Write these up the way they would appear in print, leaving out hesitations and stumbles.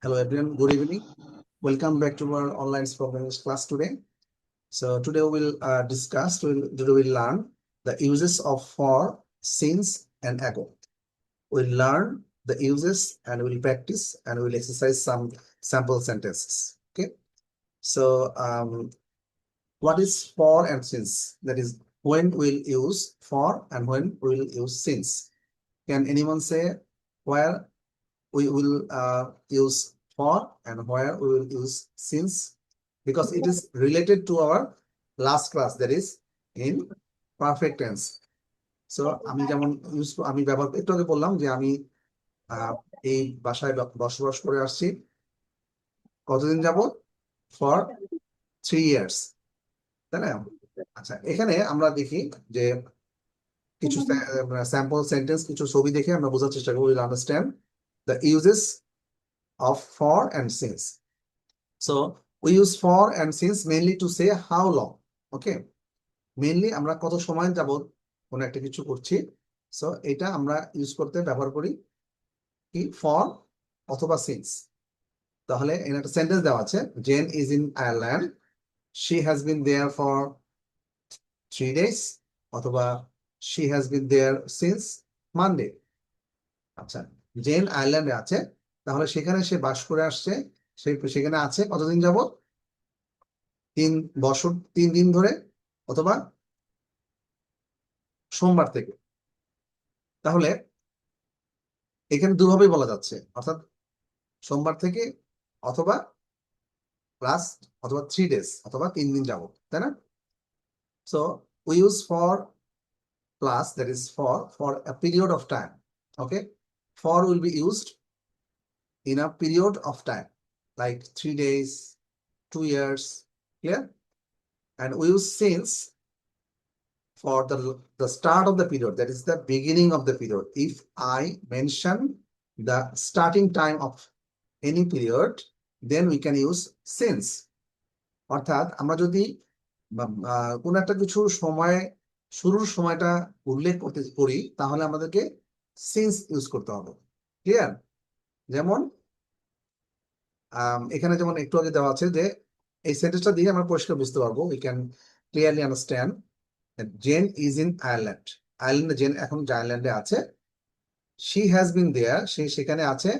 Hello everyone, good evening. Welcome back to our online spoken class today. So today we will learn the uses of for, since, and ago. We'll learn the uses and we'll practice and we'll exercise some sample sentences. Okay. So what is for and since? That is when we'll use for and when we'll use since. Can anyone say where we will use for and where we will use since, because it is related to our last class, that is in perfect tense. So আমি যেমন আমি ব্যবহার একটু আগে বললাম যে আমি এই বাসায় বসবাস করে আসছি কতদিন যাবত, ফর 3 years, তাই না? আচ্ছা, এখানে আমরা দেখি যে কিছু স্যাম্পল সেন্টেন্স, কিছু ছবি দেখে আমরা বোঝার চেষ্টা করব, will understand the uses of for and since. So we use for and since mainly to say how long. Okay, mainly আমরা কত সময় যাবত কোন একটা কিছু করছি, সো এটা আমরা ইউজ করতে ব্যবহার করি কি for অথবা since। তাহলে এখানে একটা সেন্টেন্স দেওয়া আছে, Jane is in Ireland, she has been there for 3 days, অথবা she has been there since Monday। আচ্ছা, জেন আয়ারল্যান্ডে আছে, তাহলে সেখানে সে বাস করে আসছে, সেখানে আছে কতদিন যাবত, 3 দিন ধরে, অথবা সোমবার থেকে। তাহলে এখানে দুভাবেই বলা যাচ্ছে, অর্থাৎ সোমবার থেকে, অথবা লাস্ট, অথবা 3 days, অথবা 3 দিন যাবত, তাই না? So we use for plus, that is for a period of time. Okay, for will be used in a period of time like 3 days, 2 years. Clear? And we use since for the start of the period, that is the beginning of the period. If I mention the starting time of any period, then we can use since. অর্থাৎ আমরা যদি কোন একটা কিছু সময় শুরুর সময়টা উল্লেখ করতে করি, তাহলে আমাদেরকে সিন্স ইউজ করতে হবে। ক্লিয়ার? যেমন এখানে যেমন একটু আগে দেওয়া আছে যে এই সেন্টেন্সটা দিয়ে আমরা পরিষ্কার বুঝতে পারবো, we can clearly understand Jane is in Ireland. আয়ারল্যান্ডে জেন এখন আয়ারল্যান্ডে আছে। শি হ্যাজ বিন দেয়ার, সে সেখানে আছে।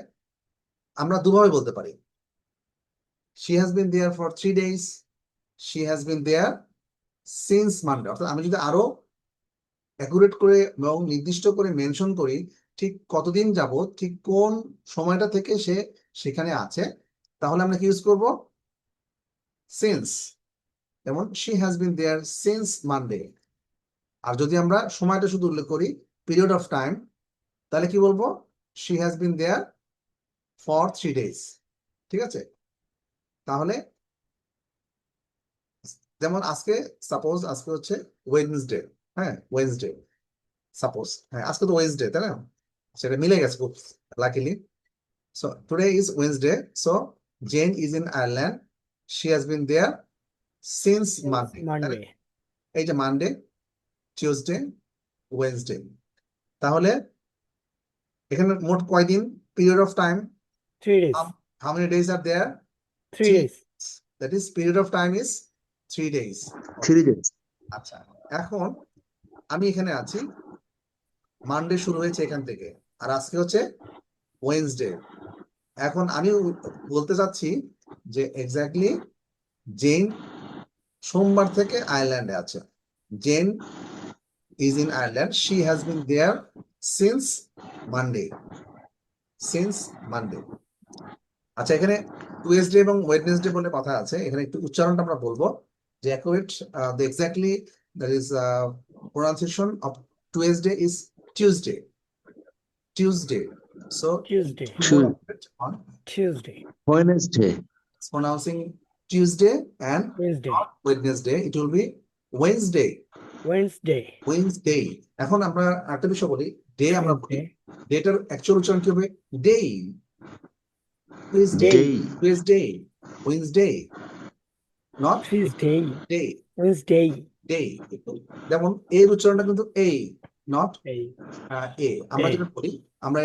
আমরা দুভাবে বলতে পারি, she has been there for 3 days, she has been there since Monday. অর্থাৎ আমি যদি আরো অ্যাকুরেট করে এবং নির্দিষ্ট করে মেনশন করি ঠিক কতদিন যাবত, ঠিক কোন সময়টা থেকে সে সেখানে আছে, তাহলে আমরা কি ইউজ করব, সিন্স। যেমন she has been there since Monday. আর যদি আমরা সময়টা শুধু উল্লেখ করি, পিরিয়ড অফ টাইম, তাহলে কি বলবো, she has been there for 3 days। ঠিক আছে? তাহলে যেমন আজকে, সাপোজ আজকে হচ্ছে ওয়েডনেসডে। হ্যাঁ, ওয়েডনেসডে, সাপোজ। হ্যাঁ, আজকে তো ওয়েডনেসডে, তাই না? সেটা মিলে গেছে খুব luckily. So today is Wednesday, so Jane is in Ireland, she has been there since Monday. এই যে মানডে, টিউসডে, ওয়েডনেসডে। তাহলে এখানে মোট কয়দিন, period of time 3 days. How many days are there? 3 days. That is, period of time is 3 days. 3 days. আচ্ছা, এখন আমি এখানে আছি, মানডে শুরু হয়েছে এখান থেকে, আর আজকে হচ্ছে ওয়েডনেসডে। এখন আমি বলতে চাচ্ছি যে এক্স্যাক্টলি জেন সোমবার থেকে আয়ারল্যান্ডে আছে। Jane is in Ireland, she has been there since Monday. Since Monday. আচ্ছা, এখানে টুয়েসডে এবং ওয়েডনেসডে বলে কথা আছে, এখানে একটু উচ্চারণটা আমরা বলবো যে accurate, the exactly that is pronunciation of Tuesday is Tuesday. Tuesday. So Tuesday. on Tuesday. Wednesday. it's pronouncing Tuesday and Wednesday. not Wednesday, it will be Wednesday. Wednesday. Wednesday. এখন আমরা একটা বিষয় বলি, ডে আমরা বলি, Wednesday. ডেটার actual উচ্চারণ কি হবে, day. Tuesday, Day. Tuesday, Wednesday, not Tuesday. day, Wednesday. day। যেমন এর উচ্চারণটা কিন্তু এই, নট Day. এ। আমরা A. যেটা বলি, আমরা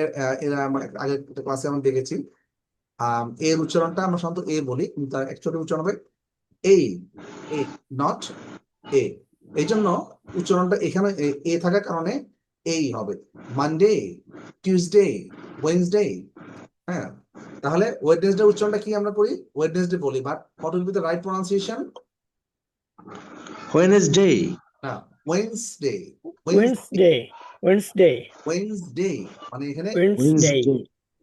এর আগে ক্লাসে আমরা দেখেছি, এর উচ্চারণটা আমরা সাধারণত এ বলি, কিন্তু তার অ্যাকচুয়ালি উচ্চারণ হবে এ, এ, নট এ। এই জন্য উচ্চারণটা এখানে এ থাকার কারণে এই হবে। Monday, Tuesday, Wednesday. হ্যাঁ, তাহলে ওয়েডনেসডে উচ্চারণটা কি আমরা করি? ওয়েডনেসডে বলি, but what will be the right pronunciation? Wednesday. না, ওয়েডনেসডে। Wednesday. Wednesday. ওয়েডনেসডে মানে এখানে Wednesday.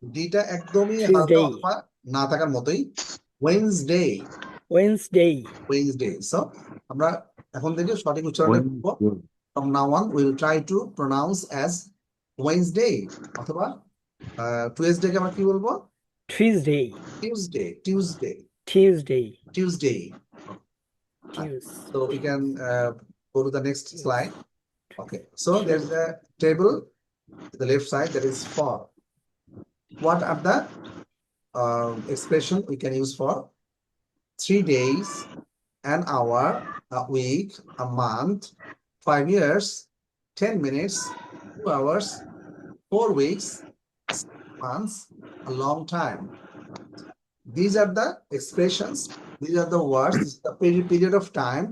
ডিটা একদমই হালকা Tuesday. অথবা না থাকার মতোই। Wednesday, Wednesday. ওয়েডনেসডে। সো আমরা এখন থেকে সঠিক উচ্চারণটা করব। From now on, we will try to pronounce as Wednesday অথবা Tuesday কে আমরা কি বলবো? Tuesday. Tuesday, Tuesday, Tuesday. Tuesday. Tuesday. So we can go to the next slide. Okay, so there's a table to the left side that is for. What are the expression we can use for 3 days, an hour, a week, a month, 5 years, 10 minutes, 2 hours, 4 weeks, 6 months, a long time. These are the expressions, these are the words, this is the period of time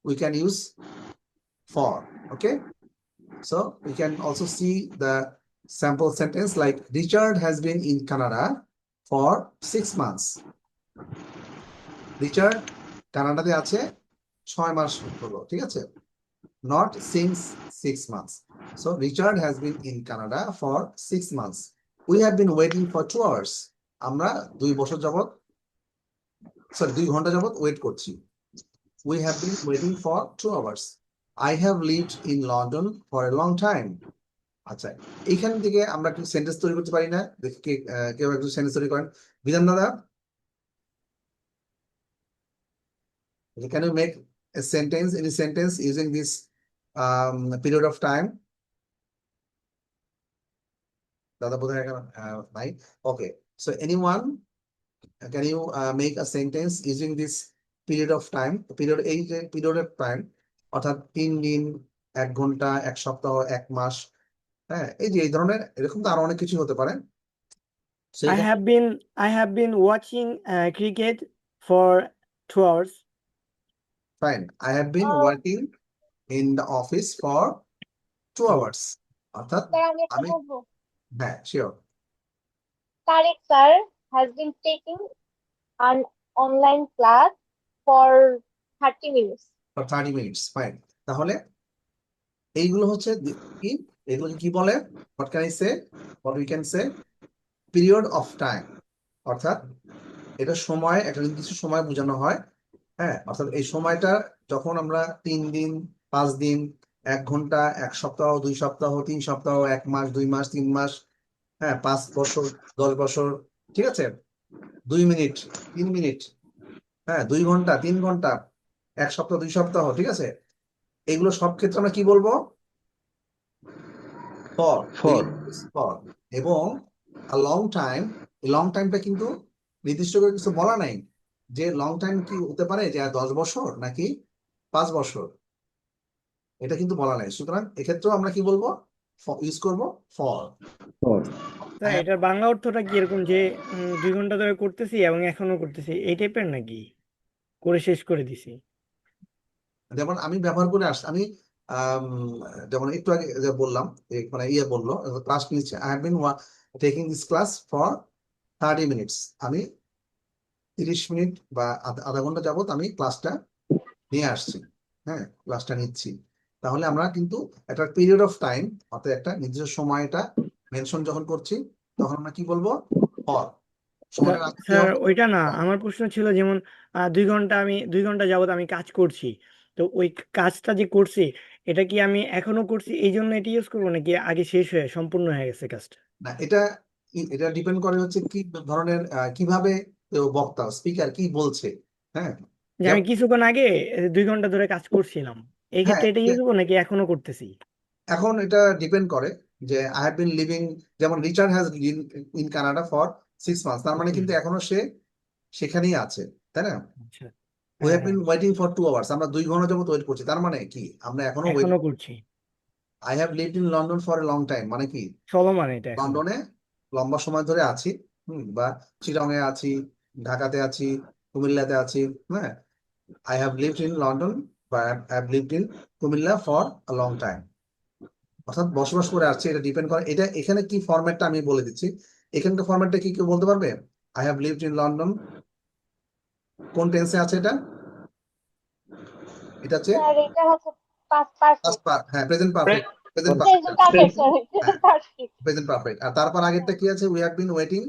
we can use for. Okay, so we can also see the sample sentence like Richard has been in Canada for 6 months. Richard কানাডাতে আছে 6 মাস হলো, ঠিক আছে? Not since 6 months. So Richard has been in Canada for 6 months. We have been waiting for 2 hours. আমরা 2 বছর যাবত, sorry 2 ঘন্টা যাবত ওয়েট করছি। We have been waiting for 2 hours. I have lived in London for a long time. আচ্ছা, এইখান থেকে আমরা একটু সেন্টেন্স তৈরি করতে পারি না? দেখি কেউ একটু সেন্টেন্স তৈরি করেন। বিধান দাদা, can you make a sentence, any sentence using this period of time? Dada বোধহয় এখন নাই। Okay, so anyone, can you make a sentence using this period of time? Period, এই যে period of time অর্থাৎ 3 দিন, 1 ঘন্টা, 1 সপ্তাহ, 1 মাস। হ্যাঁ, এই যে এই ধরনের এরকম তো আরো অনেক কিছু হতে পারে। I have been watching cricket for 2 hours. Fine. I have been working in the office for 2 hours. অর্থাৎ আমি, হ্যাঁ, sure. Tariq sir has been taking an online class for 30 minutes. For 30 minutes. Fine. তাহলে এইগুলো হচ্ছে কি, এগুলোকে কি বলে? What can I say? What we can say? Period of time. অর্থাৎ এটা সময়, একটা নির্দিষ্ট সময় বোঝানো হয়। হ্যাঁ, অর্থাৎ এই সময়টা যখন আমরা 3 দিন, 5 দিন, 1 ঘন্টা, 1 সপ্তাহ, 2 সপ্তাহ, 3 সপ্তাহ, 1 মাস, 2 মাস, 3 মাস, হ্যাঁ, 5 বছর, 10 বছর, ঠিক আছে? 2 মিনিট, 3 মিনিট, হ্যাঁ, 2 ঘন্টা, 3 ঘন্টা, 1 সপ্তাহ, 2 সপ্তাহ, ঠিক আছে? এগুলো সব ক্ষেত্রে আমরা কি বলবো? For. এবং a long time, লং টাইমটা কিন্তু নির্দিষ্ট করে কিছু বলা নাই যে লং টাইম কি হতে পারে যে 10 বছর নাকি 5 বছর, এটা কিন্তু বলা নাই। সুতরাং এক্ষেত্রেও আমরা কি বলবো? ইউজ করব ফর। স্যার, এটার বাংলা অর্থটা কি এরকম যে 2 ঘন্টা ধরে করতেছি এবং এখনো করতেছি, এই টাইপের নাকি? করে শেষ করে দিছি। যেমন আমি ব্যবহার করে আসছি, আমি যেমন একটু আগে যে বললাম, মানে ইয়ে বললো ক্লাস নিচ্ছে, I have been taking this class for 30 minutes. আমি 30 মিনিট বা আধা ঘন্টা যাবত আমি ক্লাসটা নিয়ে আসছি, হ্যাঁ, ক্লাসটা নিচ্ছি। তাহলে আমরা কিন্তু একটা পিরিয়ড অফ টাইম, অর্থাৎ একটা নির্দিষ্ট সময়টা মেনশন যখন করছি, তখন আমরা কি বলবো? ফর। সময়টা রাখতে স্যার, হবে। ওইটা না, আমার প্রশ্ন ছিল যেমন 2 ঘন্টা যাবত আমি কাজ করছি, তো ওই কাজটা যে করছি এটা কি আমি এখনো করছি এই জন্য এটা ইউজ করবো, নাকি আগে শেষ হয়ে সম্পূর্ণ হয়ে গেছে কাজটা? না, এটা এটা ডিপেন্ড করে হচ্ছে কি ধরনের, কিভাবে বক্তা স্পিকার কি বলছে। হ্যাঁ, যে আমি কিছুক্ষণ আগে 2 ঘন্টা ধরে কাজ করছিলাম, এই হ্যাঁ, ক্ষেত্রে এটা ইউজ করবো নাকি এখনো করতেছি? এখন এটা ডিপেন্ড করে যে আই হ্যাভ বিন লিভিং, যেমন Richard has live in Canada for 6 months, তার মানে কিন্তু এখনো সে সেখানেই আছে, তাই না? আচ্ছা, we have been waiting for 2 hours, আমরা 2 ঘন্টা যাবত ওয়েট করছি, তার মানে কি আমরা এখনো ওয়েট। এখনো করছি। I have lived in London for a long time, মানে কি চলমান এটা এখনো। লন্ডনে লম্বা সময় ধরে আছি, বা চিটাগংয়ে আছি, ঢাকাতে আছি, কুমিল্লাতে আছি। হ্যাঁ, I have lived in London, but I have lived in Comilla for a long time. অর্থাৎ বসবাস করে আসছে, এটা ডিপেন্ড করে। এটা এখানে কি ফরম্যাটটা আমি বলে দিচ্ছি। এখানকার ফরম্যাটটা কি কেউ বলতে পারবে? I have lived in London, কোন টেন্সে আছে এটা? এটা হচ্ছে স্যার এটা হচ্ছে পারফেক্ট। হ্যাঁ, present perfect. Present present perfect, sorry হ্যাঁ, প্রেজেন্ট পারফেক্ট। Present perfect. আর তারপর আগেরটা কি আছে? We have been waiting.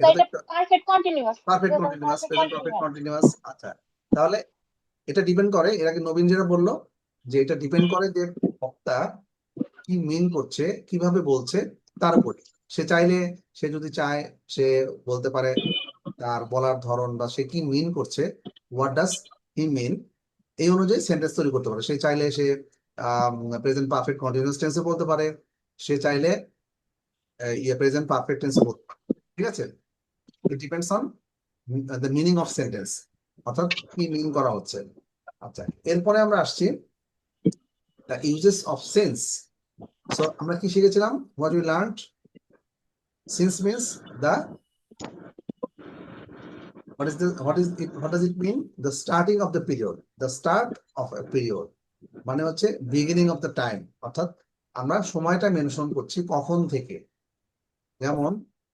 তো এটা তো এটা perfect continuous, perfect present continuous, perfect present perfect continuous. Continuous. আচ্ছা, তাহলে এটা ডিপেন্ড করে, এর আগে নবীন যেটা বললো যে এটা ডিপেন্ড করে যে বক্তা কি মিন করছে, কিভাবে বলছে তার উপরে। সে চাইলে, সে যদি চায়, সে বলতে পারে তার বলার ধরন বা সে কি মিন করছে, হোয়াট ডাজ হি মিন, এই অনুযায়ী সেন্টেন্স তৈরি করতে পারে। সে চাইলে সে প্রেজেন্ট পারফেক্ট কন্টিনিউয়াস টেন্সে বলতে পারে, সে চাইলে প্রেজেন্ট পারফেক্ট টেন্সে বলতে পারে। ঠিক আছে, it depends on the meaning of sentence, অর্থাৎ কি মিন করা হচ্ছে। আচ্ছা, এরপরে আমরা আসছি the uses of sense. So আমরা কি শিখেছিলাম? What we learned, since means the what does it mean? The starting of the period, the start of a period মানে হচ্ছে বিগিনিং অফ দ্য টাইম, অর্থাৎ আমরা সময়টা মেনশন করছি কখন থেকে। যেমন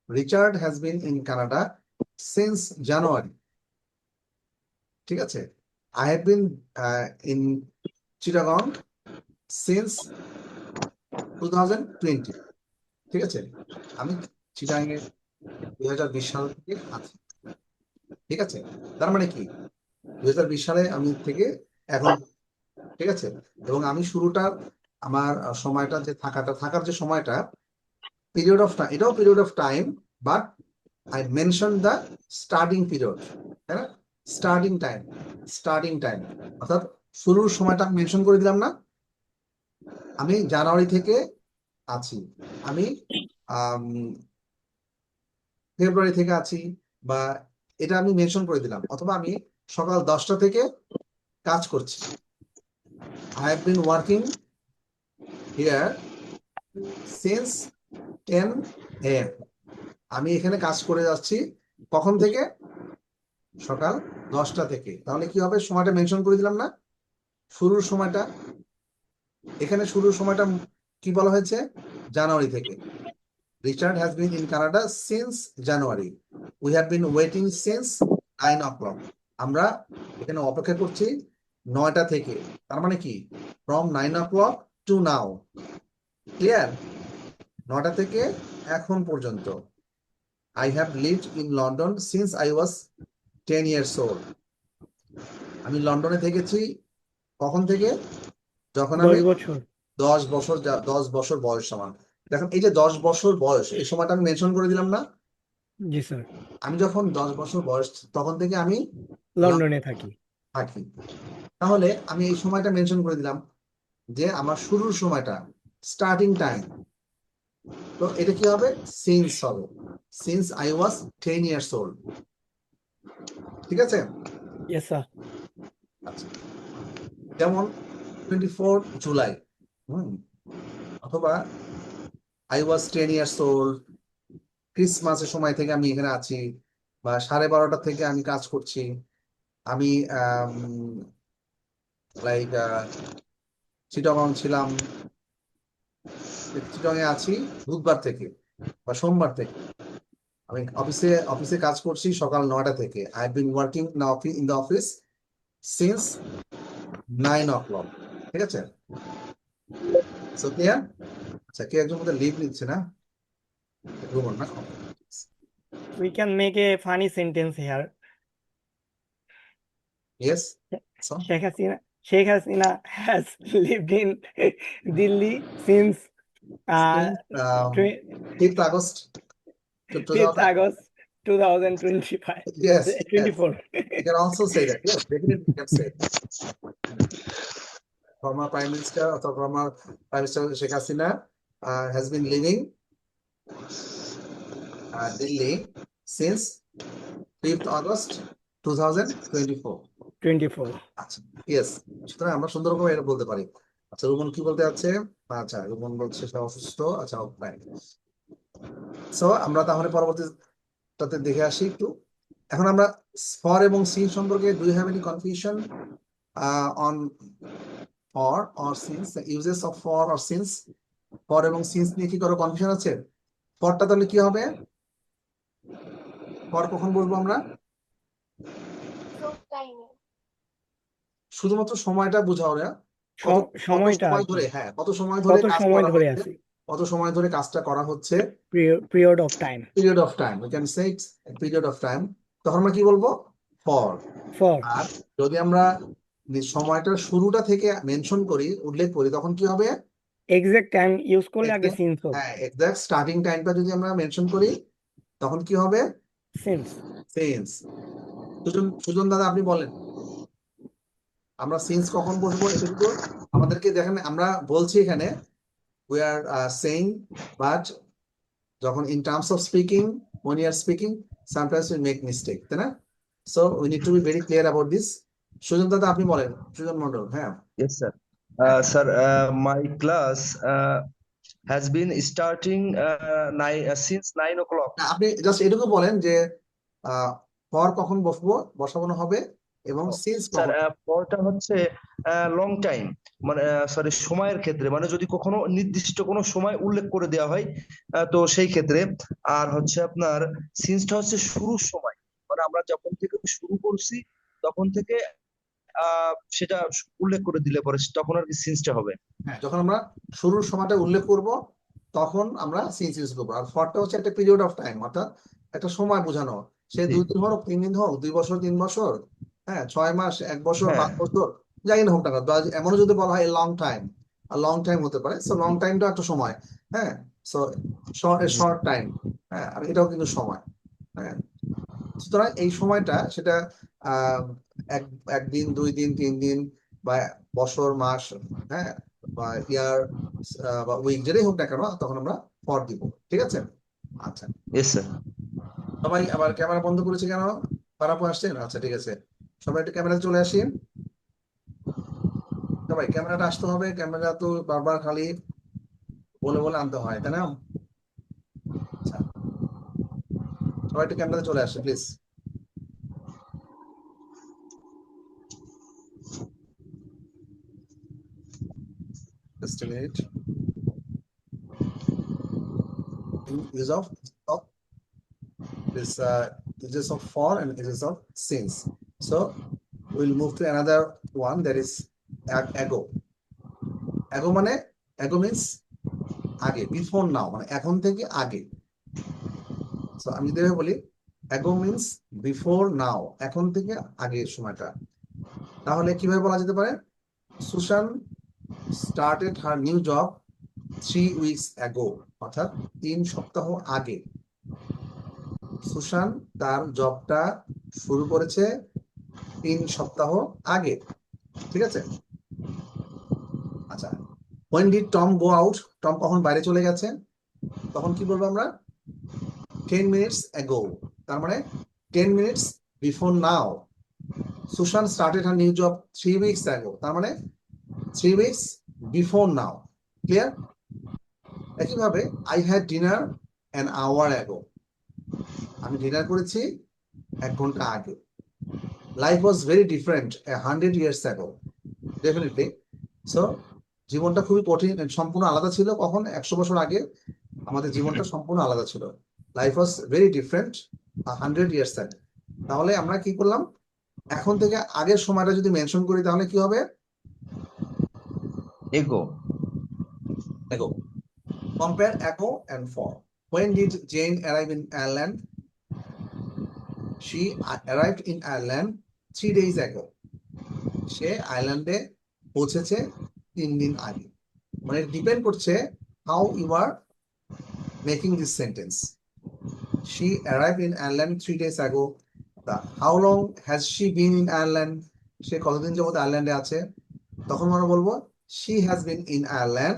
Richard has been in Canada since জানুয়ারি। ঠিক আছে, I have been in Chittagong since 2020। ঠিক আছে, আমি চিটাগাংয়ে 2020 সাল থেকে আছি। ঠিক আছে, তার মানে কি 2020 সালে আমি থেকে এখন। ঠিক আছে, এবং আমি শুরুটা আমার সময়টা যে থাকার যে সময়টা, পিরিয়ড অফ টাইম, এটাও period of time, but I mention the starting period. তাই না? স্টার্টিং টাইম অর্থাৎ শুরুর সময়টা আমি মেনশন করে দিলাম না? আমি জানুয়ারি থেকে আছি, আমি ফেব্রুয়ারি থেকে আছি, বা এটা আমি মেনশন করে দিলাম। অথবা আমি সকাল 10টা থেকে কাজ করছি, I have been working here since 10 AM. আমি এখানে কাজ করে যাচ্ছি কখন থেকে? সকাল 10টা থেকে। তাহলে কি হবে? সময়টা মেনশন করে দিলাম না? শুরুর সময়টা, এখানে শুরুর সময়টা কি বলা হয়েছে? জানুয়ারি থেকে। Richard has been in Canada since January. We have been waiting since 9 o'clock। আমরা এখানে অপেক্ষা করছি 9টা থেকে। তার মানে কি? From 9 o'clock to now. Clear? 9টা থেকে এখন পর্যন্ত। I have lived in London since I was 10 years old. আমি লন্ডনে থেকেছি কখন থেকে? যখন আমি 10 বছর। 10 বছর বয়স সমান। দেখুন, এই যে 10 বছর বয়স, এই সময়টা আমি মেনশন করে দিলাম না? জি স্যার, আমি যখন 10 বছর বয়স, তখন থেকে আমি লন্ডনে থাকি। থাকি। তাহলে আমি এই সময়টা মেনশন করে দিলাম যে আমার শুরুর সময়টা, স্টার্টিং টাইম। তো এটা কি হবে? সিন্স হবে। Since I was 10 years old। ঠিক আছে? Yes sir. আচ্ছা, যেমন 24 জুলাই, অথবা আই ওয়াজ 10 years old, ক্রিসমাসের সময় থেকে আমি এখানে আছি, বা 12:30 থেকে আমি কাজ করছি, আমি লাইক চিটাগং ছিলাম, চিটাগং এ আছি বুধবার থেকে বা সোমবার থেকে। আমি অফিসে কাজ করছি সকাল 9টা থেকে। I have been working in the office since 9 o'clock। ঠিক আছে, সো ক্লিয়ার? আচ্ছা, কে একজন মধ্যে লিভ নিচ্ছে না? রুমন না? We can make a funny sentence here. Yes, so Sheikh Hasina, Sheikh Hasina has lived in Delhi since uh, 5th August 5th 2000. August 2025. Yes, yes. 24. You can also say that. Yes, definitely you can say it. Former Prime Minister or former Prime Minister Sheikh Hasina has been living Delhi since 5th August 2024. 24. আচ্ছা, yes. সুতরাং আমরা সুন্দর করে এটা বলতে পারি। আচ্ছা, রুমন কি বলতে যাচ্ছে? আচ্ছা, রুমন বলছে সে অসুস্থ। আচ্ছা, ফাইন। সো আমরা তাহলে পরবর্তী ফরটাতে দেখে আসি একটু। এখন আমরা ফর এবং সিন সম্পর্কে do you have any confusion on for or since, uses of for or since? For এবং সিন্স নিয়ে কি কোনো কনফিউশন আছে? ফরটা তাহলে কি হবে? ফর কখন বলবো আমরা? Time. শুধুমাত্র সময়টা বোঝাও না, কত কত সময়টা আর সময় কি, ধরে, হ্যাঁ কত সময় ধরে কত কাজ সময় করা ধরে হচ্ছে, আছে, কত সময় ধরে কাজটা করা হচ্ছে, period of time, period of time, we can say its period of time. তখন আমরা কি বলবো? ফর। ফর। আর যদি আমরা সময়টার শুরুটা থেকে মেনশন করি, উল্লেখ করি, তখন কি হবে? এক্সাক্ট টাইম ইউজ করলে আগে Exact- সিন্স হবে, হ্যাঁ, এক্সাক্ট স্টার্টিং টাইমটা যদি আমরা মেনশন করি, তখন কি হবে? সিন্স। সিন্স। সুজন সুজন দাদা আপনি বলেন, আমরা সিন্স কখন বসবো? এটা কিন্তু আমাদেরকে দেখেন, আমরা বলছি এখানে we are saying, but যখন in terms of speaking, when you are speaking, sometimes we make mistake, তাই না? So we need to be very clear about this. Sujan দাদা আপনি বলেন, সুজন মন্ডল, হ্যাঁ Yes, sir. হ্যাঁ। Sir, my class has been starting since 9 o'clock. না, আপনি just এটুকু বলেন যে ফর কখন বসানো হবে এবং সিন্স স্যার, কখন। পরটা হচ্ছে লং টাইম, মানে সরি সময়ের ক্ষেত্রে, মানে যদি কখনো নির্দিষ্ট কোনো সময় উল্লেখ করে দেওয়া হয়, তো সেই ক্ষেত্রে। আর হচ্ছে আপনার সিন্সটা হচ্ছে শুরুর সময়, মানে আমরা যখন থেকে শুরু করছি তখন থেকে সেটা উল্লেখ করে দিলে পরে তখন আর কি সিন্সটা হবে। হ্যাঁ, যখন আমরা শুরুর সময়টা উল্লেখ করব তখন আমরা সিন্স ইউজ করবো। আর ফরটা হচ্ছে একটা পিরিয়ড অফ টাইম, অর্থাৎ একটা সময় বোঝানো। সে জি। 2 দিন হোক, 3 দিন হোক, 2 বছর, 3 বছর, হ্যাঁ 6 মাস, 1 বছর, হ্যাঁ 5 বছর, যাই না হোক না কেন, বা এমনও যদি বলা হয় লং টাইম, আর লং টাইম হতে পারে। সো লং টাইমটা একটা সময়, হ্যাঁ। সো শর্ট টাইম, হ্যাঁ, আর এটাও কিন্তু সময়, হ্যাঁ। সুতরাং এই সময়টা সেটা আহ এক একদিন, 2 দিন, 3 দিন, বা বছর, মাস, হ্যাঁ, বা ইয়ার, বা উইক, যেটাই হোক না কেন, তখন আমরা ফর দিব। ঠিক আছে? আচ্ছা, ইয়েস স্যার। সবাই আবার ক্যামেরা বন্ধ করেছে কেন? খারাপ আসছেন? আচ্ছা ঠিক আছে, সবাই একটু ক্যামেরাতে চলে আসি। সবাই ক্যামেরাটা আসতে হবে, ক্যামেরা তো বারবার খালি বলে বলে আনতে হয়, তাই না? আচ্ছা, সবাই একটু ক্যামেরাতে চলে আসে please. Just a minute. Use of this uses of for and uses of since. So we'll move to another one, that is ago. Ago মানে, ago means আগে, before now মানে এখন থেকে আগে। So আমি যদি বলি ago means before now, এখন থেকে আগের সময়টা, তাহলে কিভাবে বলা যেতে পারে? সুশান started her new job 3 weeks ago, অর্থাৎ 3 সপ্তাহ আগে সুশান তার জবটা শুরু করেছে 3 সপ্তাহ আগে। ঠিক আছে? আচ্ছা, when did Tom go out? Tom কখন বাইরে চলে গেছে? তখন কি বলবো আমরা? 10 minutes ago, তার মানে 10 minutes before now. সুশান started her new job 3 weeks ago, তার মানে 3 weeks before now. ক্লিয়ার? একইভাবে I had dinner an hour ago, আমি ডিনার করেছি 1 ঘন্টা আগে। Life was very different 100 years ago. Definitely. So জীবনটা খুবই কঠিন, সম্পূর্ণ আলাদা ছিল কখন? 100 বছর আগে আমাদের জীবনটা সম্পূর্ণ আলাদা ছিল। Life was very different 100 years ago. তাহলে আমরা কি করলাম? এখন থেকে আগের সময়টা যদি মেনশন করি তাহলে কি হবে? এগো। Ago. Compare ago and for. When did Jane arrive in Ireland? She arrived in Ireland 3 days ago. সে আয়ারল্যান্ডে পৌঁছেছে 3 দিন আগে। মানে ডিপেন্ড করছে how you are making this sentence. She arrived in Ireland 3 days ago. How long has she been in Ireland? সে কতদিন যাবত আয়ারল্যান্ডে আছে? তখন আমরা বলবো she has been in Ireland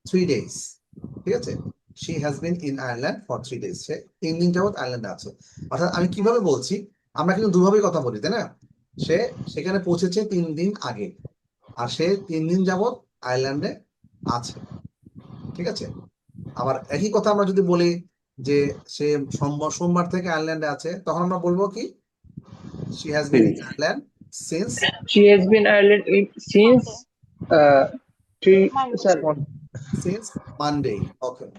3 days. ঠিক আছে? She has been in Ireland for 3 days. সে 3 দিন যাবত আয়ারল্যান্ডে আছে। অর্থাৎ আমি কিভাবে বলছি, আমরা কিন্তু দুভাবেই কথা বলি, তাই না? সে সেখানে পৌঁছেছে 3 দিন আগে, আর সে 3 দিন যাবত আয়ারল্যান্ডে আছে। ঠিক আছে? আবার একই কথা আমরা যদি বলি যে সে সোমবার থেকে আয়ারল্যান্ডে আছে, তখন আমরা বলবো কি she has been in Since. Ireland since She has been Ireland since three, Monday. sir. Monday. Okay,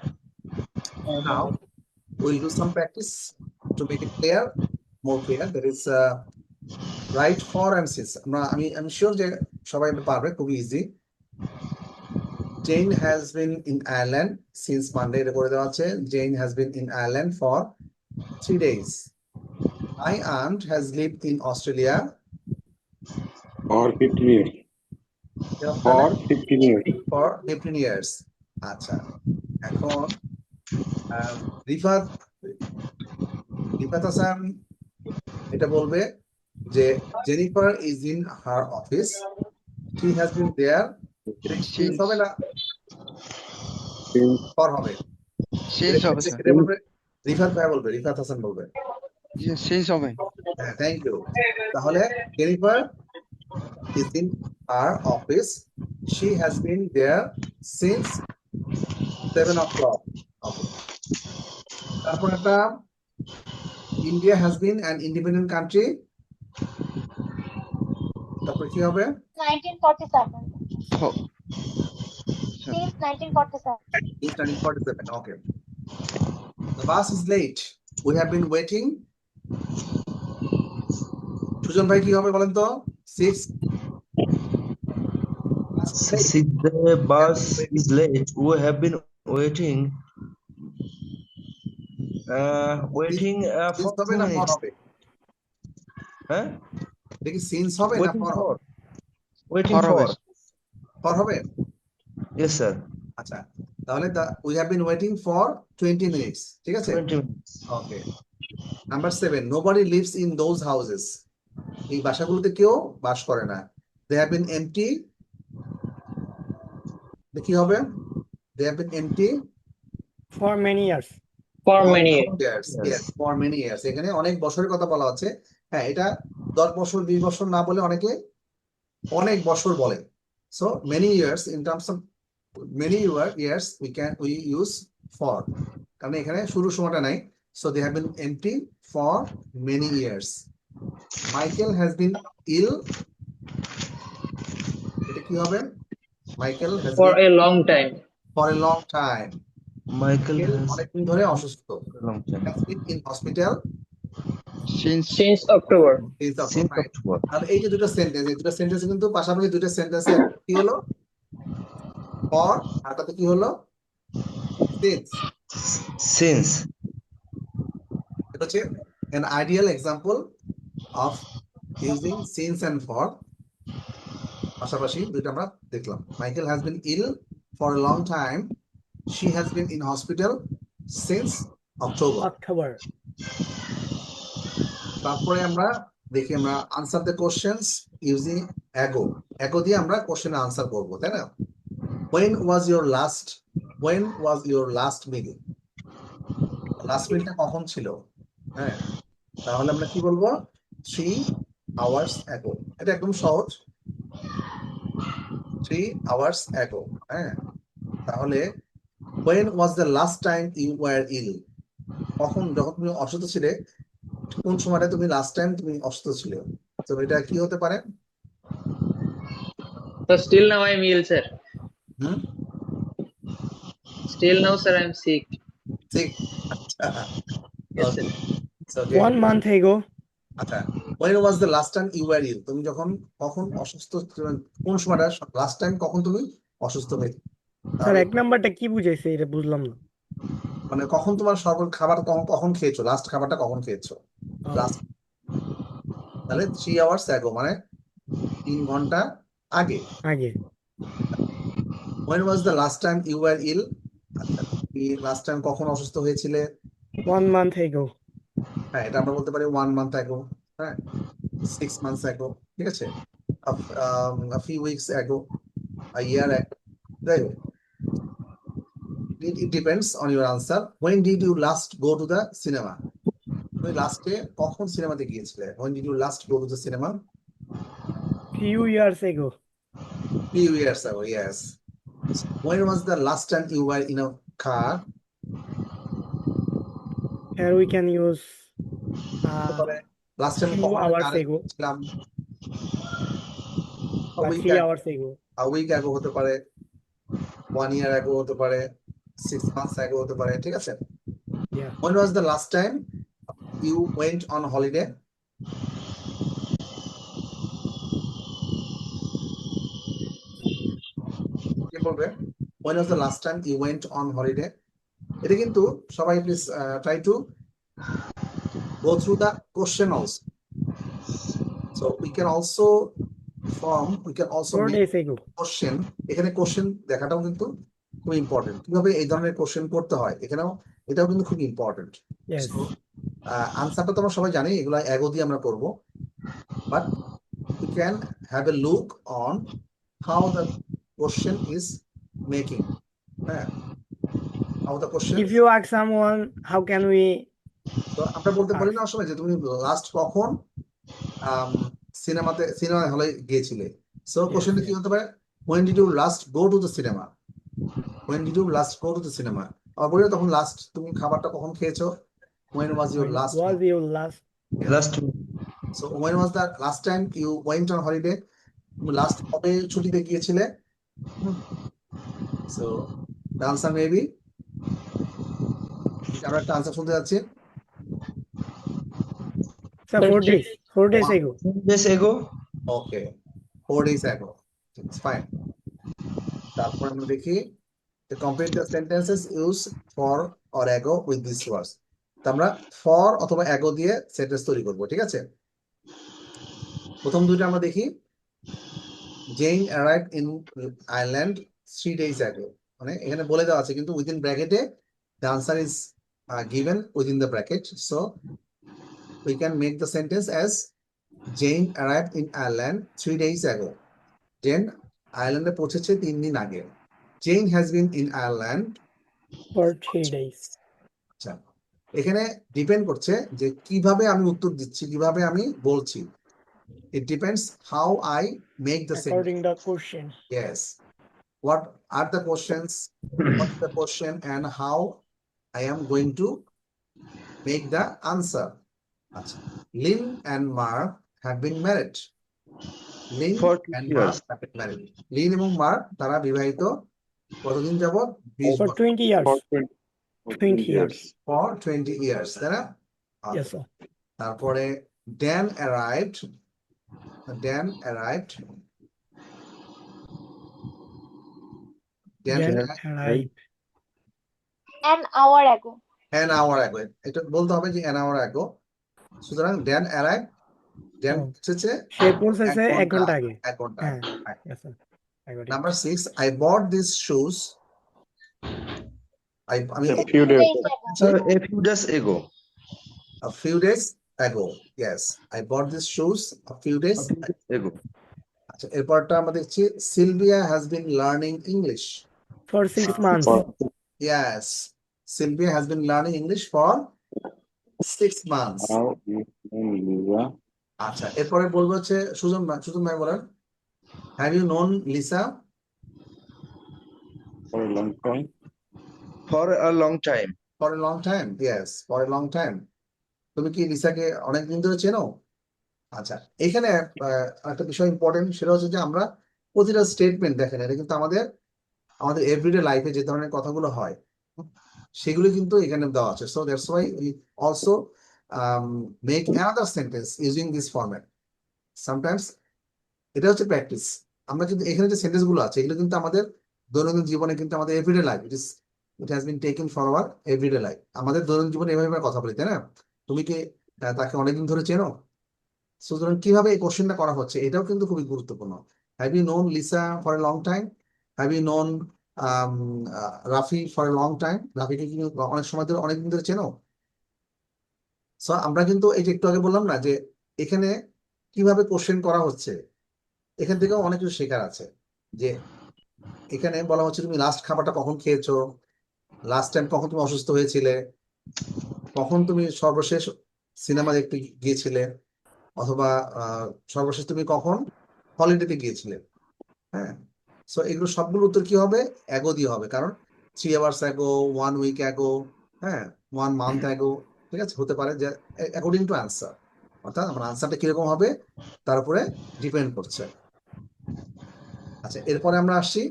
now we'll do some practice to make it clear, more clear. There is right for and since. I'm sure যে সবাই পারবে, খুব easy. Jane has been in Ireland since Monday, এটা করে দেওয়া আছে। Jane has been in Ireland for 3 days. My aunt has lived in Australia For 15 years. For 15 years. for 15 years. আচ্ছা, এখন রিফাত হাসান এটা বলবে যে Jennifer is in her office, she has been there, এটা since হবে না Since. for হবে? Change হবে স্যার এটা বলবে রিফাত ভাই বলবে, রিফাত হাসান বলবে। চেঞ্জ হবে হ্যাঁ, থ্যাংক ইউ। তাহলে Jennifer is in her office, she has been there since 7 o'clock. Okay. তারপর একটা India has been an independent country, তারপর কি হবে? 1947. ফ- Since 1947. It's 1947. Okay. The bus is late. We have been waiting. Sujan ভাই কি হবে বলেন তো? 6. Since the bus is late, we have been waiting. Waiting for Since হবে 2 না for minutes. হবে? হ্যাঁ? দেখি since হবে না Waiting for for. হবে? Waiting For হবে। for. For হবে? Yes, sir. আচ্ছা, তাহলে we have been waiting for 20 minutes. ঠিক আছে? 20 minutes. Okay. Number 7. Nobody lives in those houses. এই বাসাগুলোতে কেউ বাস করে না। They have been empty. কি হবে? They have been empty for many years. For many years. years. Yes. Yes, for many years. এখানে অনেক বছরের কথা বলা হচ্ছে। হ্যাঁ, এটা 10 বছর 20 বছর না বলে অনেকে অনেক বছর বলে। So many years, in terms of many years we use for, কারণ এখানে শুরু সময়টা নাই। So they have been empty for many years. Michael has been ill. এটা কি হবে? Michael has For been a long time. for a long time. Michael has অনেকদিন ধরে অসুস্থ। a long time. Has been in hospital Since October. since Since October. October. আর এই যে দুটো sentence, এই দুটো সেন্টেন্স কিন্তু পাশাপাশি দুটো সেন্টেন্সে কি হলো? for, আরটাতে কি হলো? since. Since. এটা হচ্ছে an ideal example of using since and for. পাশাপাশি দুটো আমরা দেখলাম। Michael has been ill for a long time. She has been in hospital since October. October. তারপরে আমরা দেখি আমরা answer the questions using ago. Ago দিয়ে আমরা কোশ্চেন আনসার করব, তাই না? When was your last meal? Last মিলটা কখন ছিল? হ্যাঁ, তাহলে আমরা কি বলবো? 3 hours ago. এটা একদম সহজ। 3 hours ago. হ্যাঁ, তাহলে when was the last time you were ill? যখন তুমি অসুস্থ ছিলে, কোন সময়টা তুমি লাস্ট টাইম তুমি অসুস্থ ছিলে? তো এটা কি হতে পারে? So still now I'm ill, sir. Hmm, Still now, sir, I'm sick. ঠিক। Yes, sir. So, okay. 1 month ago. আচ্ছা, when was the last time you were ill? তুমি কখন অসুস্থ, কোন সময়টা লাস্ট টাইম কখন তুমি অসুস্থ হয়েছে? স্যার এক নাম্বারটা কি বুঝাইছে এটা বুঝলাম না। মানে কখন তোমার খাবার কখন খেয়েছো, লাস্ট খাবারটা কখন খেয়েছো? লাস্ট, তাহলে 3 hours ago মানে 3 ঘন্টা আগে। আগে। When was the last time you were ill? আচ্ছা, তুমি লাস্ট টাইম কখন অসুস্থ হয়েছিলে? 1 month ago. হ্যাঁ, এটা আমরা বলতে পারি 1 month ago, হ্যাঁ, 6 months ago, ঠিক আছে, a few weeks ago, a year ago, যাই হোক। It depends on your answer. When did you last go to the cinema? তুমি লাস্টে কখন সিনেমাতে গিয়েছিলে? When did you last go to the cinema? Few years ago. Few years ago, yes. When was the last time you were in a car? Here we can use last time 2 কখন hours কারে ago ছিলাম, a বা week 3 ago, hours ago. a week ago হতে পারে, 1 year ago হতে পারে, 6 months ago হতে পারে, ঠিক আছে? Yeah. When was the last time you went on holiday? কি বলবে? When was the last time you went on holiday? এটা কিন্তু সবাই please try to go through the question also. So we can also Four make days ago. Question. এখানে question দেখাটাও কিন্তু খুব important, কিভাবে এই ধরনের কোশ্চেন করতে হয় এখানেও, এটাও কিন্তু খুব ইম্পর্টেন্ট। Yes. সো আনসারটা তোমরা সবাই জানি, এগুলো এগো দিয়ে আমরা করব, but we can have a look on how the question is making. How the question, If you ask someone, how can we তো আমরা বলতে পারি ask? না সময় যে তুমি লাস্ট কখন সিনেমা হলে গিয়েছিলে। সো Yes, কোশ্চেনটা কি yes. হতে পারে, when did you last go to the cinema? When did you last go to the cinema? আবার বলি তখন লাস্ট তুমি খাবারটা কখন খেয়েছো, when was your When last was meal? your last? Last So when was the last time you went on holiday? তুমি last কবে ছুটিতে গিয়েছিলে? So the answer may be, আমরা একটা আনসার শুনতে যাচ্ছি। So 4 days. 4 days ago. Days ago. Okay, 4 days ago. It's fine. তারপর আমরা দেখি the complete the sentences use for or ago with these words. তো আমরা for অথবা ago দিয়ে সেন্টেন্স তৈরি করব, ঠিক আছে? প্রথম দুইটা আমরা দেখি, Jane arrived in Ireland 3 days ago. মানে এখানে বলে দেওয়া আছে কিন্তু within ব্র্যাকেটে the answer is given within the bracket, so we can make the sentence as Jane arrived in Ireland 3 days ago. Jane আয়ারল্যান্ডে পৌঁছেছে 3 দিন আগে। Jane has been in Ireland For 3 days. আচ্ছা, এখানে ডিপেন্ড করছে যে কিভাবে আমি উত্তর দিচ্ছি, কিভাবে আমি বলছি। It depends how I make the sentence. According to the question. Yes. What are the questions? What is the question and how I am going to make the answer? আচ্ছা, Lynn and Mark have been married. Lynn For and 2 years. Mark have been married. Lynn এবং mark তারা বিবাহিত কতদিন যাবত? 20 For বছর। 20 years. For 20 years. For 20 years, তাই না? Yes, sir. তারপরে Dan arrived. Dan arrived. Dan Then arrived arrived. An hour ago. an hour ago. এটা বলতে হবে যে an hour ago. সুতরাং Dan arrived. Dan Oh. পৌঁছেছে সে পৌঁছেছে 1 ঘন্টা আগে। 1 ঘন্টা হ্যাঁ। আগে। Yes, sir. I got it. Number 6, I bought these shoes. I mean a few days Days ago. ago. A few days ago. a few days ago. Yes, I bought these shoes a few days. এগো। আচ্ছা, এরপরটা আমরা দেখছি Sylvia has been learning English. For 6 months. For Yes, Sylvia has been learning English for 6 months. how you know Lisa আচ্ছা, এরপরে বলবো হচ্ছে সুজন ভাই বলেন, have you known Lisa for a long time? For a long time. for a long time? Yes, for a long time. তুমি কি লিসাকে অনেক দিন ধরে চেনো? আচ্ছা, এখানে একটা বিষয় ইম্পর্টেন্ট, সেটা হচ্ছে যে আমরা প্রতিটা স্টেটমেন্ট দেখেন, এটা কিন্তু আমাদের এভরিডে লাইফে যে ধরনের কথাগুলো হয় সেগুলো কিন্তু এখানে দেওয়া আছে। So that's why we also make another sentence using this format sometimes. এটা হচ্ছে প্র্যাকটিস। আমরা কিন্তু এখানে যে সেন্টেন্স গুলো আছে এগুলো কিন্তু আমাদের দৈনন্দিন জীবনে কিন্তু আমাদের everyday life it has been taken for our everyday life. আমাদের দৈনন্দিন জীবনে এভাবে আমরা কথা বলি, তাই না? তুমি কি তাকে অনেকদিন ধরে চেনো? সুতরাং কিভাবে এই কোশ্চেনটা করা হচ্ছে এটাও কিন্তু খুবই গুরুত্বপূর্ণ। Have you known Lisa for a long time? Have you known Rafi for a long time? রাফিকে কি অনেক সময় ধরে অনেকদিন ধরে চেনো? সো আমরা কিন্তু এই যে একটু আগে বললাম না যে এখানে কিভাবে কোশ্চেন করা হচ্ছে, এখান থেকেও অনেক কিছু শেখার আছে। যে এখানে বলা হচ্ছে তুমি লাস্ট খাবারটা কখন খেয়েছো, লাস্ট টাইম কখন তুমি অসুস্থ হয়েছিলে, কখন তুমি সর্বশেষ সিনেমা দেখতে গিয়েছিলে, অথবা সর্বশেষ তুমি কখন হলিডেতে গিয়েছিলে। হ্যাঁ, সো এগুলো সবগুলো উত্তর কি হবে? অ্যাগো দিয়ে হবে, কারণ 3 hours ago, 1 week ago, হ্যাঁ, 1 month ago, ঠিক আছে, হতে পারে যে অ্যাকর্ডিং টু অ্যান্সার, অর্থাৎ আমার আনসারটা কিরকম হবে তার উপরে ডিপেন্ড করছে। আচ্ছা, এরপরে আমরা আসছি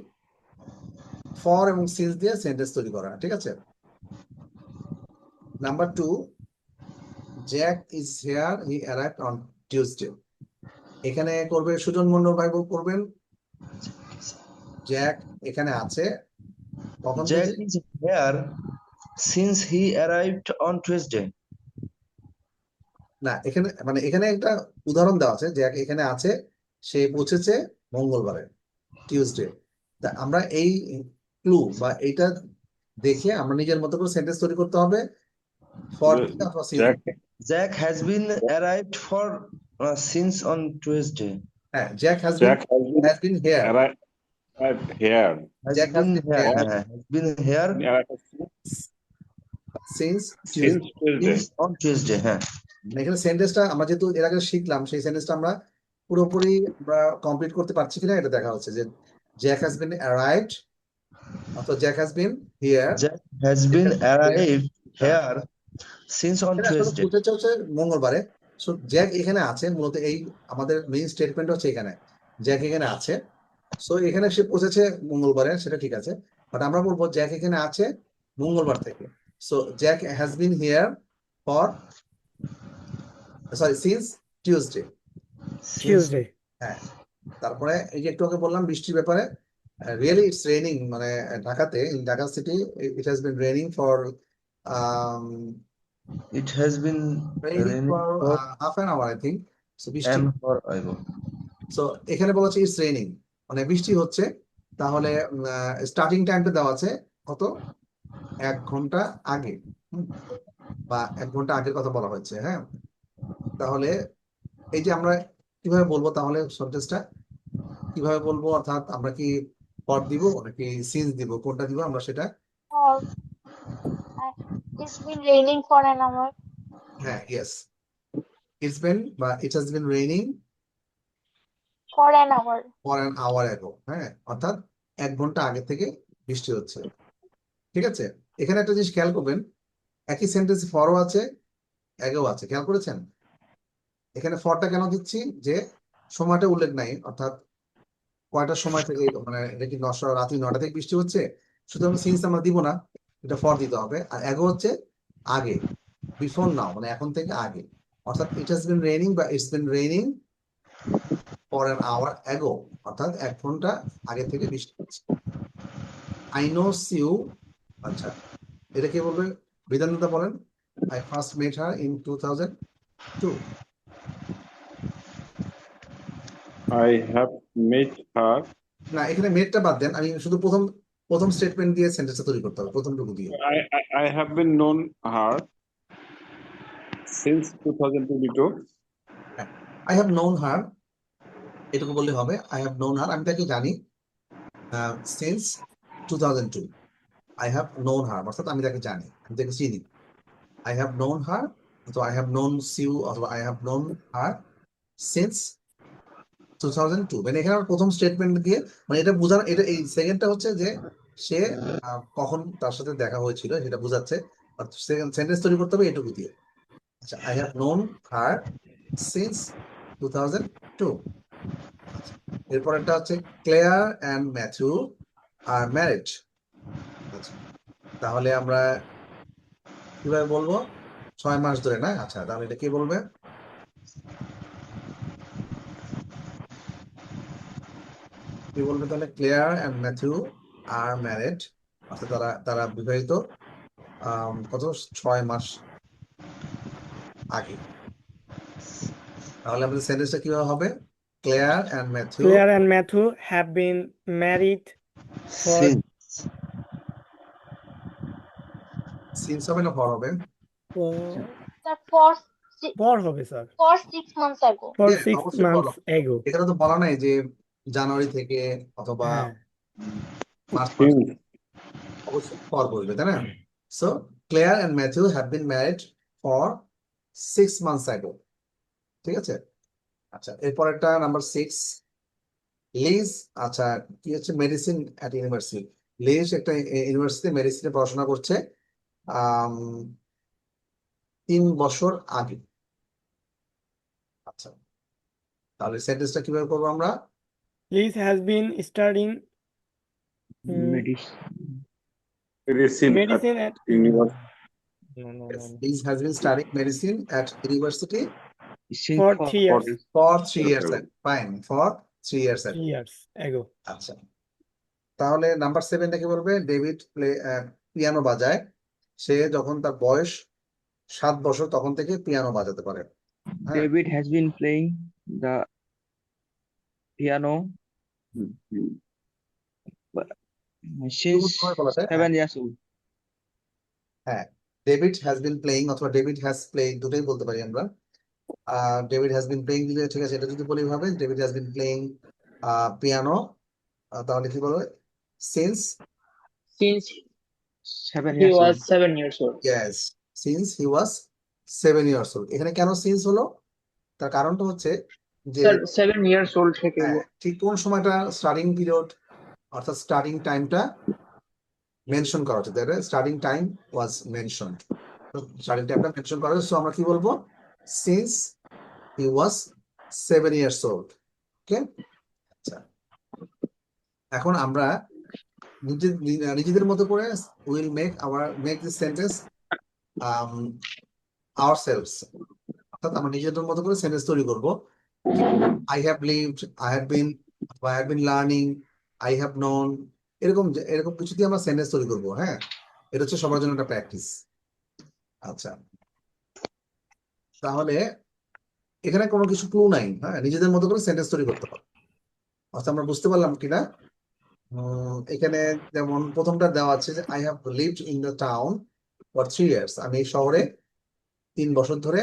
ফর এবং সিন্স দিয়ে সেন্টেন্স তৈরি করা, ঠিক আছে। Number 2, Jack is here, he arrived on Tuesday. এখানে করবে সুজন মন্ডল ভাই করবেন। জ্যাক এখানে আছে কখন জ্যাক থেকে? Is here since he arrived on Tuesday. না, এখানে মানে এখানে একটা উদাহরণ দেওয়া আছে, জ্যাক এখানে আছে, সে পৌঁছেছে মঙ্গলবারে, টিউসডে। তা আমরা এই ক্লু বা এইটা দেখে আমরা নিজের মতো করে সেন্টেন্স তৈরি করতে হবে, ফর দিয়ে অথবা since. Jack, Jack has been arrived for since on Tuesday. হ্যাঁ, Jack has Jack has been here, arrived here. Jack has been here has been here since Since Tuesday. Since on Tuesday. হ্যাঁ, এখানে সেন্টেন্সটা আমরা যেহেতু এর আগে শিখলাম, সেই সেন্টেন্সটা আমরা পুরোপুরি আমরা কমপ্লিট করতে পারছি কিনা এটা দেখা হচ্ছে, যে জ্যাক হ্যাজ বিন অ্যারাইভড অথবা Jack has bin here. Jack has been arrived here since on এটা আসলে টুয়েসডে। পৌঁছেছে হচ্ছে মঙ্গলবারে। সো জ্যাক এখানে আছে, মূলত এই আমাদের মেইন স্টেটমেন্ট হচ্ছে এখানে জ্যাক এখানে আছে। সো এখানে সে পৌঁছেছে মঙ্গলবারে, সেটা ঠিক আছে, বাট আমরা বলবো জ্যাক এখানে আছে মঙ্গলবার থেকে। So Jack has bin here for, sorry, since Tuesday. Tuesday. হ্যাঁ, তারপরে এই যে একটু আগে বললাম বৃষ্টির ব্যাপারে, রিয়েলি ইটস রেইনিং, মানে ঢাকাতে, in Dhaka city it has been raining for it has been raining for half an hour I think. So বৃষ্টি, অ্যান ফর আইবো। সো এখানে বলা হচ্ছে ইটস রেইনিং, মানে বৃষ্টি হচ্ছে। তাহলে স্টার্টিং টাইমটা দেওয়া আছে কত, 1 ঘন্টা আগে, বা 1 ঘন্টা আগের কথা বলা হয়েছে। হ্যাঁ, তাহলে এই যে আমরা কিভাবে বলবো, তাহলে সেন্টেন্সটা কিভাবে বলবো, অর্থাৎ আমরা কি ফর দিব নাকি সিন্স দিব, কোনটা দিব আমরা সেটা। Or it's been raining for an hour. হ্যাঁ, ইয়েস, ইটস বিন বা it has been raining For an hour. For an hour ago. হ্যাঁ, অর্থাৎ 1 ঘন্টা আগে থেকে বৃষ্টি হচ্ছে, ঠিক আছে। এখানে একটা জিনিস খেয়াল করবেন, একই সেন্টেন্স ফরও আছে অ্যাগেও আছে, খেয়াল করেছেন? এখানে ফরটা কেন দিচ্ছি, যে সময়টা উল্লেখ নাই, অর্থাৎ কয়টার সময় থেকে, মানে এটা কি রাত্রি 9টা থেকে বৃষ্টি হচ্ছে, সুতরাং সিন্স আমরা দিব না, এটা ফর দিতে হবে। আর অ্যাগো হচ্ছে আগে, বিফোর নাও, মানে এখন থেকে আগে, অর্থাৎ ইট হ্যাজ বিন রেইনিং বা it's been raining for an hour ago, অর্থাৎ 1 ঘন্টা আগে থেকে বৃষ্টি হচ্ছে। আই নোস ইউ, আচ্ছা, এটা কি বলবে? বিধানদা বলেন। I first met her in 2002। I have met her. না, এখানে মেটটা বাদ দেন, আমি শুধু প্রথম স্টেটমেন্ট দিয়ে সেন্টেন্সটা তৈরি করতে হবে, প্রথমটুকু দিয়ে। I have been known her since 2022. I have known her, এটুকু বললে হবে। আই হ্যাভ নোন হার, আমি তাকে জানি সিন্স 2002। আই হ্যাভ নোন হার, অর্থাৎ আমি তাকে জানি, আমি তাকে চিনি। আই হ্যাভ নোন হার অথবা আই হ্যাভ নোন ইউ অথবা I have known her since 2002। মানে এখানে আমার প্রথম স্টেটমেন্ট দিয়ে, মানে এটা বোঝানো, এটা এই সেকেন্ডটা হচ্ছে যে সে কখন তার সাথে দেখা হয়েছিল সেটা বোঝাচ্ছে। সেকেন্ড সেন্টেন্স তৈরি করতে হবে এটুকু দিয়ে। আচ্ছা, I have known her since 2002। আচ্ছা, এরপরেরটা হচ্ছে Claire and Matthew are married. আচ্ছা, তাহলে আমরা কিভাবে বলবো, 6 মাস ধরে, না? আচ্ছা, তাহলে এটা কি বলবে? কি বলবে তাহলে? Claire and Matthew are married, অর্থাৎ তারা বিবাহিত কত 6 মাস আগে। তাহলে আমাদের সেন্টেন্সটা কিভাবে হবে? Claire and Matthew, Claire and Matthew have been married for since হবে না ফর হবে? That for হবে sir, for 6 months ago. for Yeah, 6 অবশ্যই months ago। এখানে তো বলা নাই যে জানুয়ারি থেকে অথবা হ্যাঁ, মার্চ মাস, Since অবশ্যই ফর বলবে, তাই না? So Claire and Matthew have been married for 6 months ago, ঠিক আছে। আচ্ছা, এরপরেরটা নাম্বার 6, লিজ। আচ্ছা, কি হচ্ছে? Medicine at university. লিজ একটা ইউনিভার্সিটি মেডিসিনে পড়াশোনা করছে। 3 বছর আগে। আচ্ছা, তাহলে সেন্টেন্সটা কিভাবে করবো আমরা? Liz has been studying Medicine at medicine at university. Liz has been studying medicine at university Since for for 3 years. for 3 Yes, years sir. ago. Fine, for 3 years 3 ago. years ago. আচ্ছা, তাহলে number 7টা কি বলবে? David piano বাজায় সে যখন তার বয়স 7 বছর তখন থেকে পিয়ানো বাজাতে পারে। হ্যাঁ, David has been playing the piano since সময় বলাতে 7 years old. হ্যাঁ, ডেভিড হ্যাজ বিন প্লেইং অথবা ডেভিড হ্যাজ প্লেইং দুটোই বলতে পারি আমরা। ডেভিড হ্যাজ বিন প্লেইং দিলে ঠিক আছে, এটা যদি বলি ভাবে David has been playing piano, তাহলে কি বলবে? Since Since 7 he years was old. 7 years old. Yes, since he was 7 years old। এখানে কেন সিন্স হলো? তার কারণটা হচ্ছে যে Sir, 7 years old থেকে ঠিক কোন সময়টা স্টার্টিং পিরিয়ড অর্থাৎ স্টার্টিং টাইমটা মেনশন করা হচ্ছে, তাই starting time was mention, starting টাইমটা মেনশন করা হচ্ছে। সো আমরা কি বলবো? Since he was 7 years old। ওকে, আচ্ছা, এখন আমরা নিজেদের মতো করে will make this sentence ourselves, অর্থাৎ আমরা নিজেদের মতো করে সেন্টেন্স তৈরি করব। I have lived, I have been, I have been learning, I have known, এরকম কিছু দিয়ে আমরা সেন্টেন্স তৈরি করবো। হ্যাঁ, এটা হচ্ছে সবার জন্য একটা প্র্যাকটিস। আচ্ছা, তাহলে এখানে কোনো কিছু ক্লু নাই। হ্যাঁ, নিজেদের মতো করে সেন্টেন্স তৈরি করতে হবে। অর্থাৎ আমরা বুঝতে পারলাম কিনা? এখানে যেমন প্রথমটা দেওয়া আছে যে I have lived in the town for 3 years, আমি এই শহরে 3 বছর ধরে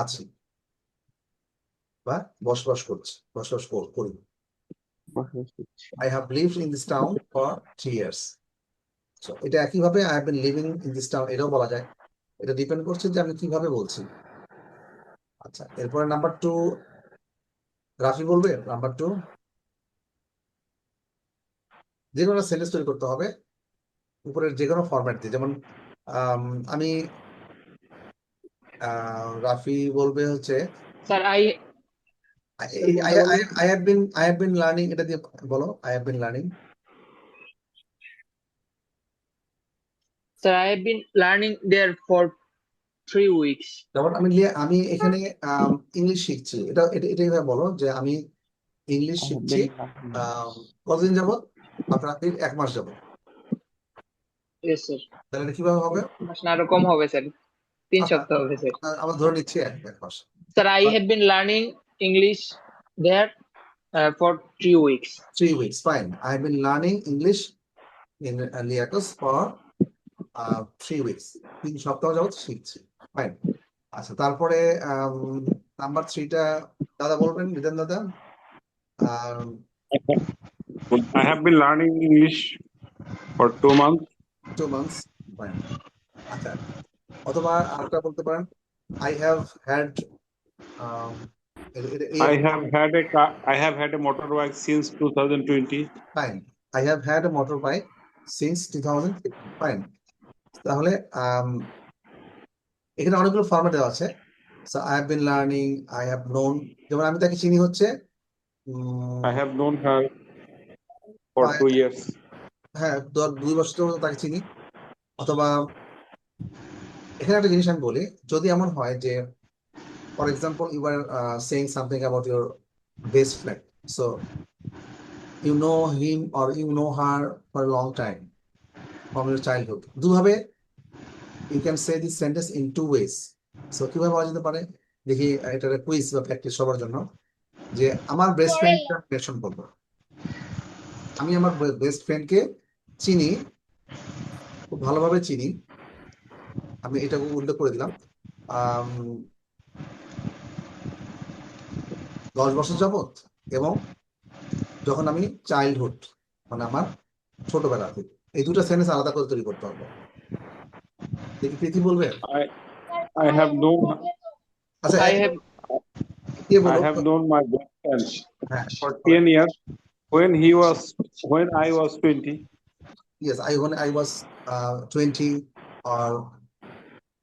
আছি বা বসবাস করি। I have lived in this town for 3 years. So এটা একইভাবে I have been living in this town এটাও বলা যায়। এটা ডিপেন্ড করছে যে আমি কিভাবে বলছি। আচ্ছা, এরপরে নাম্বার 2 রাফি বলবে। নাম্বার 2 যে কোনো সেন্টেন্স তৈরি করতে হবে উপরের যে কোনো ফরম্যাট দিয়ে। যেমন আমি রাফি বলবে হচ্ছে Sir, I have been learning, এটা দিয়ে বলো I have been learning. sir, I have been learning there for 3 weeks. যেমন আমি এখানে ইংলিশ শিখছি, এটাই বলো যে আমি ইংলিশ শিখছি কতদিন যাবত? আপনার 1 মাস যাবত। Yes, sir. তাহলে এটা কিভাবে হবে? মাস না, আরো কম হবে স্যার, 3 সপ্তাহ হবে স্যার। আমরা ধরে নিচ্ছি 1 মাস। Sir, I have been learning English there for 3 weeks. 3 weeks, fine. I have been learning English in Liakos for 3 weeks. 3 সপ্তাহ যাবত শিখছি, ফাইন। আচ্ছা, তারপরে নাম্বার 3টা দাদা বলবেন, বিধান দাদা। I have been learning English for 2 months. 2 months, fine. আচ্ছা, অথবা আরেকটা বলতে পারেন I have had I have had a motorbike since 2020. fine. I have had a motorbike since 2015, fine. তাহলে এখানে অনেকগুলো ফরম্যাট দেওয়া আছে। So I have been learning, I have known, যেমন আমি তাকে চিনি হচ্ছে I have known her for 2 years. হ্যাঁ, 2 বছর ধরে তাকে চিনি। অথবা এখানে একটা জিনিস আমি বলি, যদি এমন হয় যে for example you are saying something about your best friend, so you know him or you know her for a long time from your childhood. দুভাবে you can say this sentence in 2 ways. So কিভাবে বলা যেতে পারে দেখি, এটা quiz বা practice সবার জন্য। যে আমার বেস্ট ফ্রেন্ডটা মেনশন করবো, আমি আমার বেস্ট ফ্রেন্ডকে চিনি, খুব ভালোভাবে চিনি, আমি এটাকে উল্লেখ করে দিলাম 10 বছর যাবত, এবং যখন আমি চাইল্ডহুড মানে আমার ছোটবেলা থেকে। এই দুটো সেন্টেন্স আলাদা করে তৈরি করতে হবে। দেখি প্রীতি বলবে। I have known আচ্ছা, I have I have known my best friend হ্যাঁ, for 10 years when I was 20. yes, when I was 20 or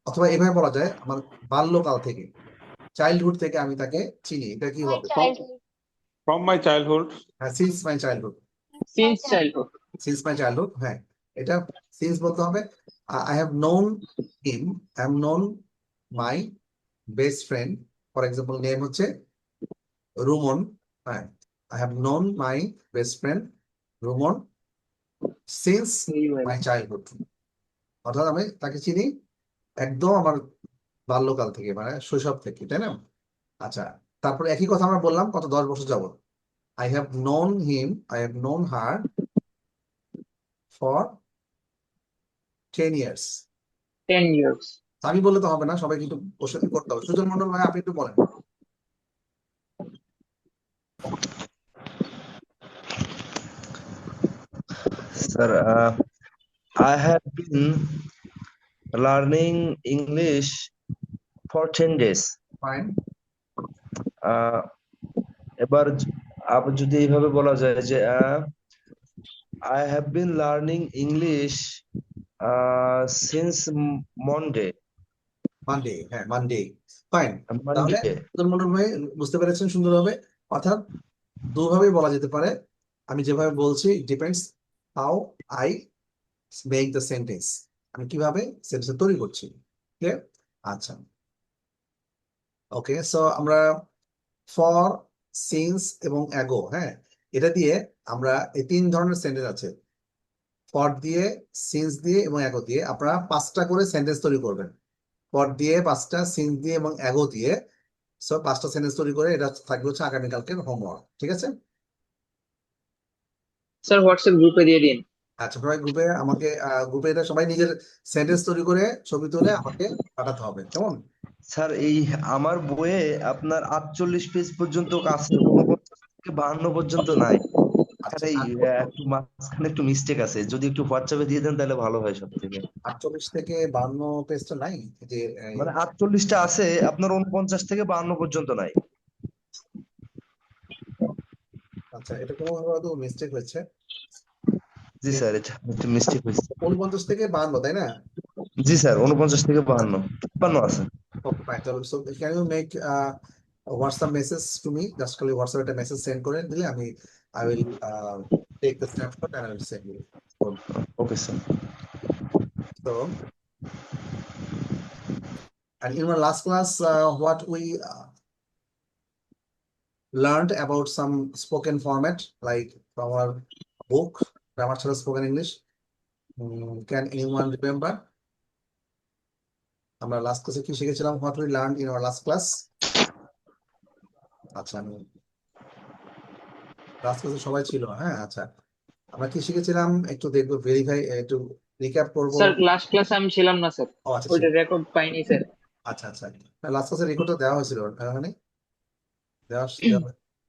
অথবা এভাবে বলা যায় আমার বাল্যকাল থেকে, চাইল্ডহুড থেকে আমি তাকে চিনি, এটা কি My হবে? childhood. From my childhood. হ্যাঁ, since my childhood. Since childhood. Since my childhood, হ্যাঁ, এটা সিন্স বলতে হবে। I have known him, I have known my best friend, for example name হচ্ছে রুমন, হ্যাঁ, I have known my best friend Rumon since Very well. My childhood, অর্থাৎ আমি তাকে চিনি একদম আমার বাল্যকাল থেকে, মানে শৈশব থেকে, তাই না? আচ্ছা, তারপরে একই কথা আমরা বললাম কত 10 বছর যাবত। I have known him, I have known her for 10 years. 10 years. আমি বললে তো হবে না, সবাই কিন্তু কোশ্চেন করতে হবে। সুজন মন্ডল ভাই, আপনি একটু বলেন। Sir, I have been learning English for 10 days. Fine, এবার আবার যদি এইভাবে বলা যায় যে I have been learning English since Monday. Monday, হ্যাঁ মানডে, ফাইন। তাহলে Monday. সুজন মন্ডল ভাই বুঝতে পেরেছেন সুন্দরভাবে, অর্থাৎ দুভাবেই বলা যেতে পারে। আমি যেভাবে বলছি, depends how I make the sentence, আমি কিভাবে সেন্টেন্স তৈরি করছি। ক্লিয়ার? আচ্ছা, ওকে। সো আমরা ফর, সিন্স এবং অ্যাগো, হ্যাঁ, এটা দিয়ে আমরা এই 3 ধরনের সেন্টেন্স আছে, ফর দিয়ে, সিন্স দিয়ে এবং অ্যাগো দিয়ে। আপনারা 5টা করে সেন্টেন্স তৈরি করবেন, ফর দিয়ে 5টা, সিন্স দিয়ে এবং অ্যাগো দিয়ে। সো 5টা সেন্টেন্স তৈরি করে, এটা থাকবে হচ্ছে আগামীকালকের হোমওয়ার্ক, ঠিক আছে? স্যার হোয়াটসঅ্যাপ গ্রুপে দিয়ে দিন। আচ্ছা, সবাই গ্রুপে আমাকে গ্রুপে এটা সবাই নিজের সেন্টেন্স তৈরি করে ছবি তুলে আমাকে পাঠাতে হবে, কেমন? স্যার এই আমার বইয়ে আপনার 48 পেজ পর্যন্ত আছে, 49 থেকে 52 পর্যন্ত নাই। আচ্ছা, স্যার এই একটু মাঝখানে একটু মিস্টেক আছে, যদি একটু হোয়াটসঅ্যাপে দিয়ে দেন তাহলে ভালো হয় সব থেকে। 48 থেকে 52 পেজটা নাই, যে মানে 48টা আছে, আপনার 49 থেকে 52 পর্যন্ত নাই। আচ্ছা, এটা কোনো ভাবে হয়তো মিস্টেক হয়েছে। জি স্যার, এটা একটু মিস্টেক হয়েছে। 49 থেকে 52, তাই না? জি স্যার, 49 থেকে 52, 53 আছে। Okay, fine. So can you make a WhatsApp message to me? Just খালি WhatsApp একটা মেসেজ সেন্ড করে দিলে আমি I will take the snapshot and I will send you. Okay sir. So, and in our last class, what we learned about some spoken format, like from our book, Grammar Chhala Spoken English. Can anyone remember? আমরা last ক্লাসে কি শিখেছিলাম? What we learned in our last class? আচ্ছা, আমি last ক্লাসে সবাই ছিল, হ্যাঁ। আচ্ছা, আমরা কি শিখেছিলাম একটু দেখবো, ভেরিফাই, একটু রিক্যাপ করবো। স্যার লাস্ট ক্লাসে আমি ছিলাম না স্যার, ও আচ্ছা, ওইটা রেকর্ড পাইনি স্যার। আচ্ছা আচ্ছা, লাস্ট ক্লাসের রেকর্ডটা দেওয়া হয়েছিল মানে দেওয়া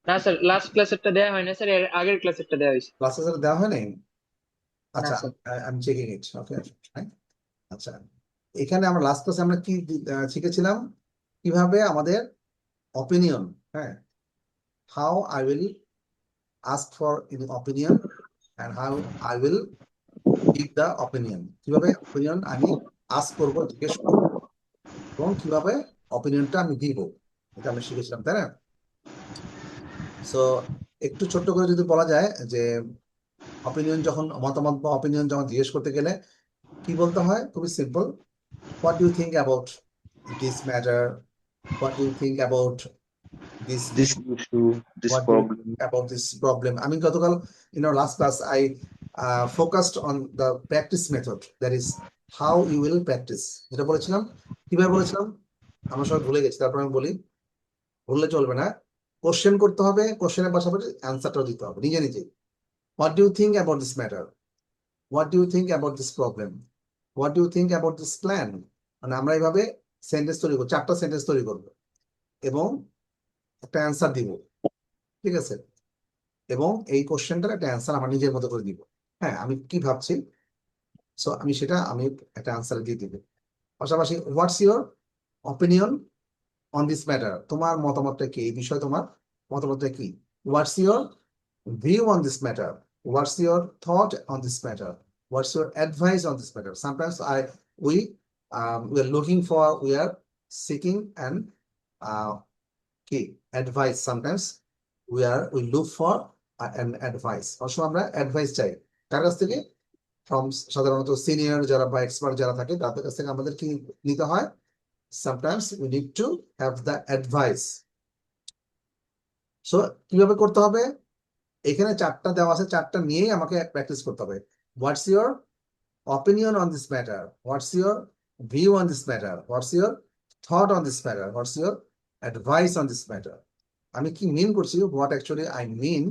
না স্যার, লাস্ট ক্লাসেরটা দেওয়া হয় না স্যার, এর আগের ক্লাসেরটা দেওয়া হয়েছে। লাস্ট ক্লাসে দেওয়া হয় নাই? আচ্ছা, স্যার। আমি চেকিং ইট, ওকে। আচ্ছা, এখানে আমরা লাস্ট ক্লাসে আমরা কি শিখেছিলাম? কিভাবে আমাদের অপিনিয়ন, হ্যাঁ, how I will ask for in opinion and how I will give the opinion, কিভাবে অপিনিয়ন আমি আস্ক করবো, জিজ্ঞেস করবো, এবং কিভাবে অপিনিয়নটা আমি দিব, এটা আমরা শিখেছিলাম, তাই না? সো একটু ছোট্ট করে যদি বলা যায় যে অপিনিয়ন যখন, মতামত বা অপিনিয়ন যখন জিজ্ঞেস করতে গেলে কি বলতে হয়? খুবই simple, what do you think about this matter, what do you think about this This issue, this what do you problem. think about this problem? I mean, গতকাল in our last class I focused on the practice method, that is how you will practice. যেটা বলেছিলাম, কিভাবে বলেছিলাম আমরা সবাই ভুলে গেছি, তারপর আমি বলি, ভুললে চলবে না। কোশ্চেন করতে হবে, কোশ্চেনের পাশাপাশি অ্যান্সারটাও দিতে হবে নিজে নিজে। What do you think about this matter, what do you think about this problem, what do you think about this plan. মানে আমরা এইভাবে সেন্টেন্স তৈরি করবো, 4টা সেন্টেন্স তৈরি করবো এবং একটা অ্যান্সার দিব, ঠিক আছে? এবং এই কোশ্চেনটার একটা অ্যান্সার আমার নিজের মতো করে দিব, হ্যাঁ, আমি কি ভাবছি, সো আমি সেটা আমি একটা অ্যান্সার দিয়ে দিব। পাশাপাশি what's your opinion on this matter, তোমার মতামতটা কি, এই বিষয়ে তোমার মতামতটা কি? What's your view on this matter, what's your thought on this matter, what's your advice on this matter. Sometimes we we are looking for, we are seeking and key advice. Sometimes we look for an advice. Also আমরা advice চাই কার কাছ থেকে? From সাধারণত senior যারা বা expert যারা থাকে তাদের কাছ থেকে আমাদের কি নিতে হয়? Sometimes we need to have the advice. So কিভাবে করতে হবে? এখানে চারটা দেওয়া আছে, চারটা নিয়েই আমাকে প্র্যাকটিস করতে হবে। What's your opinion on this matter? What's your view on this matter? What's your thought on this matter? What's your advice on this matter? আমি কি মিন করছি, what actually I mean,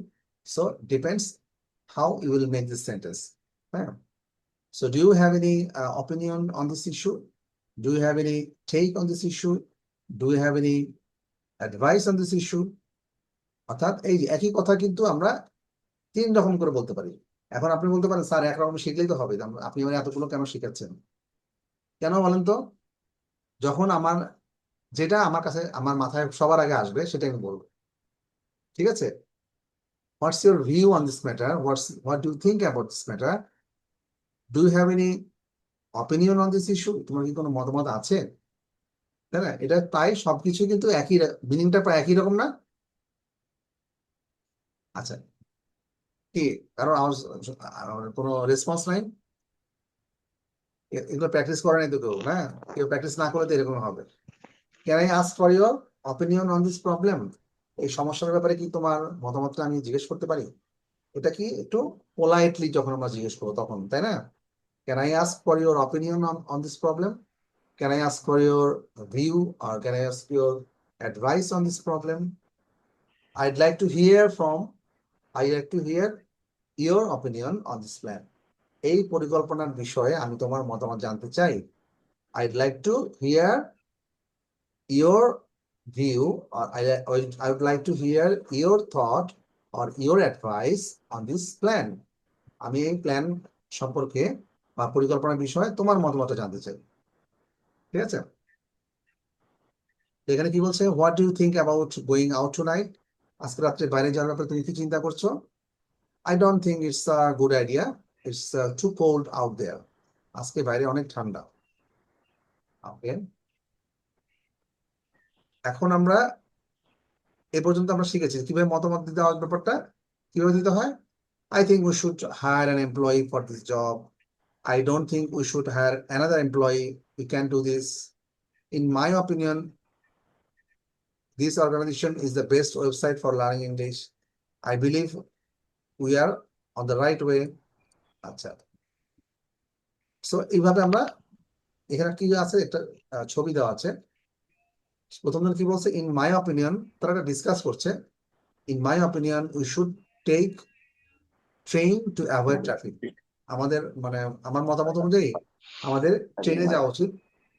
so depends how you will make this sentence. So do you have any opinion on this issue? Do you have any take on this issue? Do you have any advice on this issue? অর্থাৎ এই যে একই কথা কিন্তু আমরা তিন রকম করে বলতে পারি। এখন আপনি বলতে পারেন স্যার একরকম শিখলেই তো হবে, আপনি মানে এতগুলো কেন শিখাচ্ছেন? কেন বলেন তো? যখন যেটা আমার কাছে আমার মাথায় সবার আগে আসবে সেটা আমি বলবো, ঠিক আছে? What's your view on this matter? What do you think about this matter? Do you have any opinion on this issue? তোমার কি কোনো মতামত আছে? তাই না? এটা তাই সবকিছু কিন্তু একই, মিনিংটা প্রায় একই রকম না? আচ্ছা, কি কারণ আমার কোনো রেসপন্স নাই? এগুলো প্র্যাকটিস করে নাই তো কেউ, না? কেউ প্র্যাকটিস না করলে তো এরকম হবে। Can I ask for your opinion on this problem? এই সমস্যার ব্যাপারে কি তোমার মতামতটা আমি জিজ্ঞেস করতে পারি? এটা কি একটু পোলাইটলি যখন আমরা জিজ্ঞেস করবো তখন, তাই না? Can I ask for your opinion on this problem? Can I ask for your view or can I ask your advice on this problem? I'd like to hear your opinion on this plan. এই পরিকল্পনার বিষয়ে আমি তোমার মতামত জানতে চাই। I'd like to hear your view or I would like to hear your thought or your advice on this plan. আমি এই প্ল্যান সম্পর্কে বা পরিকল্পনার বিষয়ে তোমার মতামত জানতে চাই, ঠিক আছে? এখানে কি বলছে? What do you think about going out tonight? আজকে রাত্রে বাইরে যাওয়ার ব্যাপারে তুমি কি চিন্তা করছো? I don't think it's a good idea, it's too cold out there. আজকে বাইরে অনেক ঠান্ডা। ওকে, এখন আমরা এ পর্যন্ত আমরা শিখেছি কিভাবে মতামত দিতে হয়, ব্যাপারটা কিভাবে দিতে হয়। I think we should hire an employee for this job. I don't think we should hire another employee. We can do this. In my opinion, this organization is the best website for learning English. I believe we are on the right way. আচ্ছা, so এইভাবে আমরা এখানে কি আছে, একটা ছবি দেওয়া আছে। প্রথম দিন কি বলছে? ইন মাই অপিনিয়ন, তারা একটা ডিসকাস করছে। In my opinion we should take train to avoid traffic. আমাদের মানে আমার মতামত অনুযায়ী আমাদের ট্রেনে যাওয়া উচিত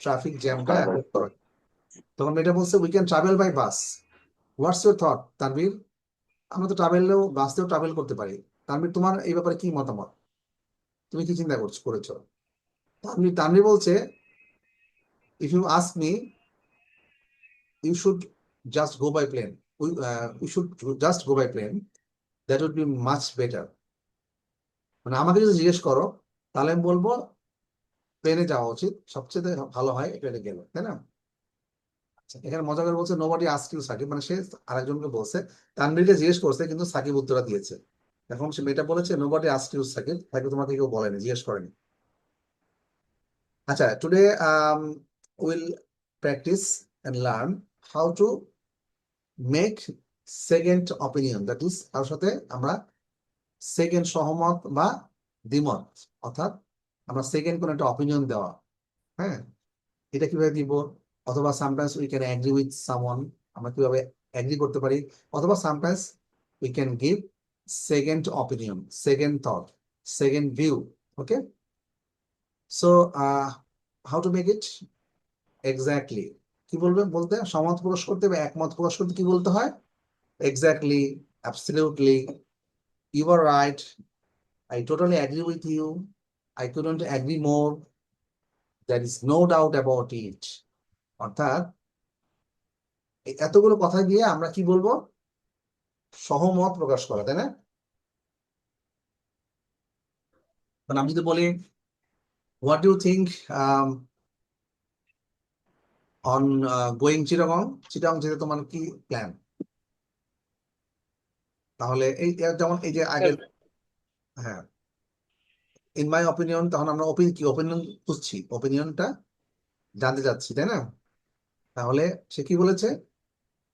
ট্রাফিক জ্যামটা অ্যাভয়েড করা। তখন মেয়েটা বলছে we can travel by bus. What's your thought Tanvir? আমরা তো বাসেও ট্রাভেল করতে পারি। তানভীর, তোমার এই ব্যাপারে কি মতামত? তুমি কি চিন্তা করেছো? তানভীর বলছে if you ask me you should just go by plane. We should just go by plane. That would be much better. মানে আমাকে যদি জিজ্ঞেস করো তাহলে আমি বলবো প্লেনে যাওয়া উচিত, সবচেয়ে ভালো হয় প্লেনে গেলে, তাই না? আচ্ছা, এখানে মজা করে বলছে নোবডি আস্কড ইউ সাকিব, মানে সে আরেকজনকে বলছে, তানভীরকে জিজ্ঞেস করছে কিন্তু সাকিব উত্তরটা দিয়েছে। এখন সে মেয়েটা বলেছে nobody asked you Sakib, Sakib তোমাকে কেউ বলেনি, জিজ্ঞেস করেনি। আচ্ছা, today will practice and learn how to make second opinion, that is তার সাথে আমরা সেকেন্ড সহমত বা দ্বিমত, অর্থাৎ আমরা সেকেন্ড কোন একটা অপিনিয়ন দেওয়া। হ্যাঁ, এটা কিভাবে দিব? অথবা sometimes we can agree with someone, আমরা কিভাবে এগ্রি করতে পারি। অথবা sometimes we can give second opinion, second thought, second view. Okay, so how to make it exactly? কি বলতে সমত প্রকাশ করতে বা একমত প্রকাশ করতে কি বলতে হয়? Exactly, absolutely, you are right, I totally agree with you, I couldn't agree more, there is no doubt about it. অর্থাৎ এতগুলো কথা দিয়ে আমরা কি বলবো? সহমত প্রকাশ করা, তাই না? আমি যদি বলি what do you think on going Chittagong, Chittagong যেতে তোমার কি প্ল্যান? তাহলে এই যেমন এই যে আগে, Sir, হ্যাঁ, ইন মাই অপিনিয়ন, তখন আমরা অপিনিয়ন খুঁজছি, অপিনিয়নটা জানতে চাচ্ছি, তাই না? তাহলে সে কি বলেছে?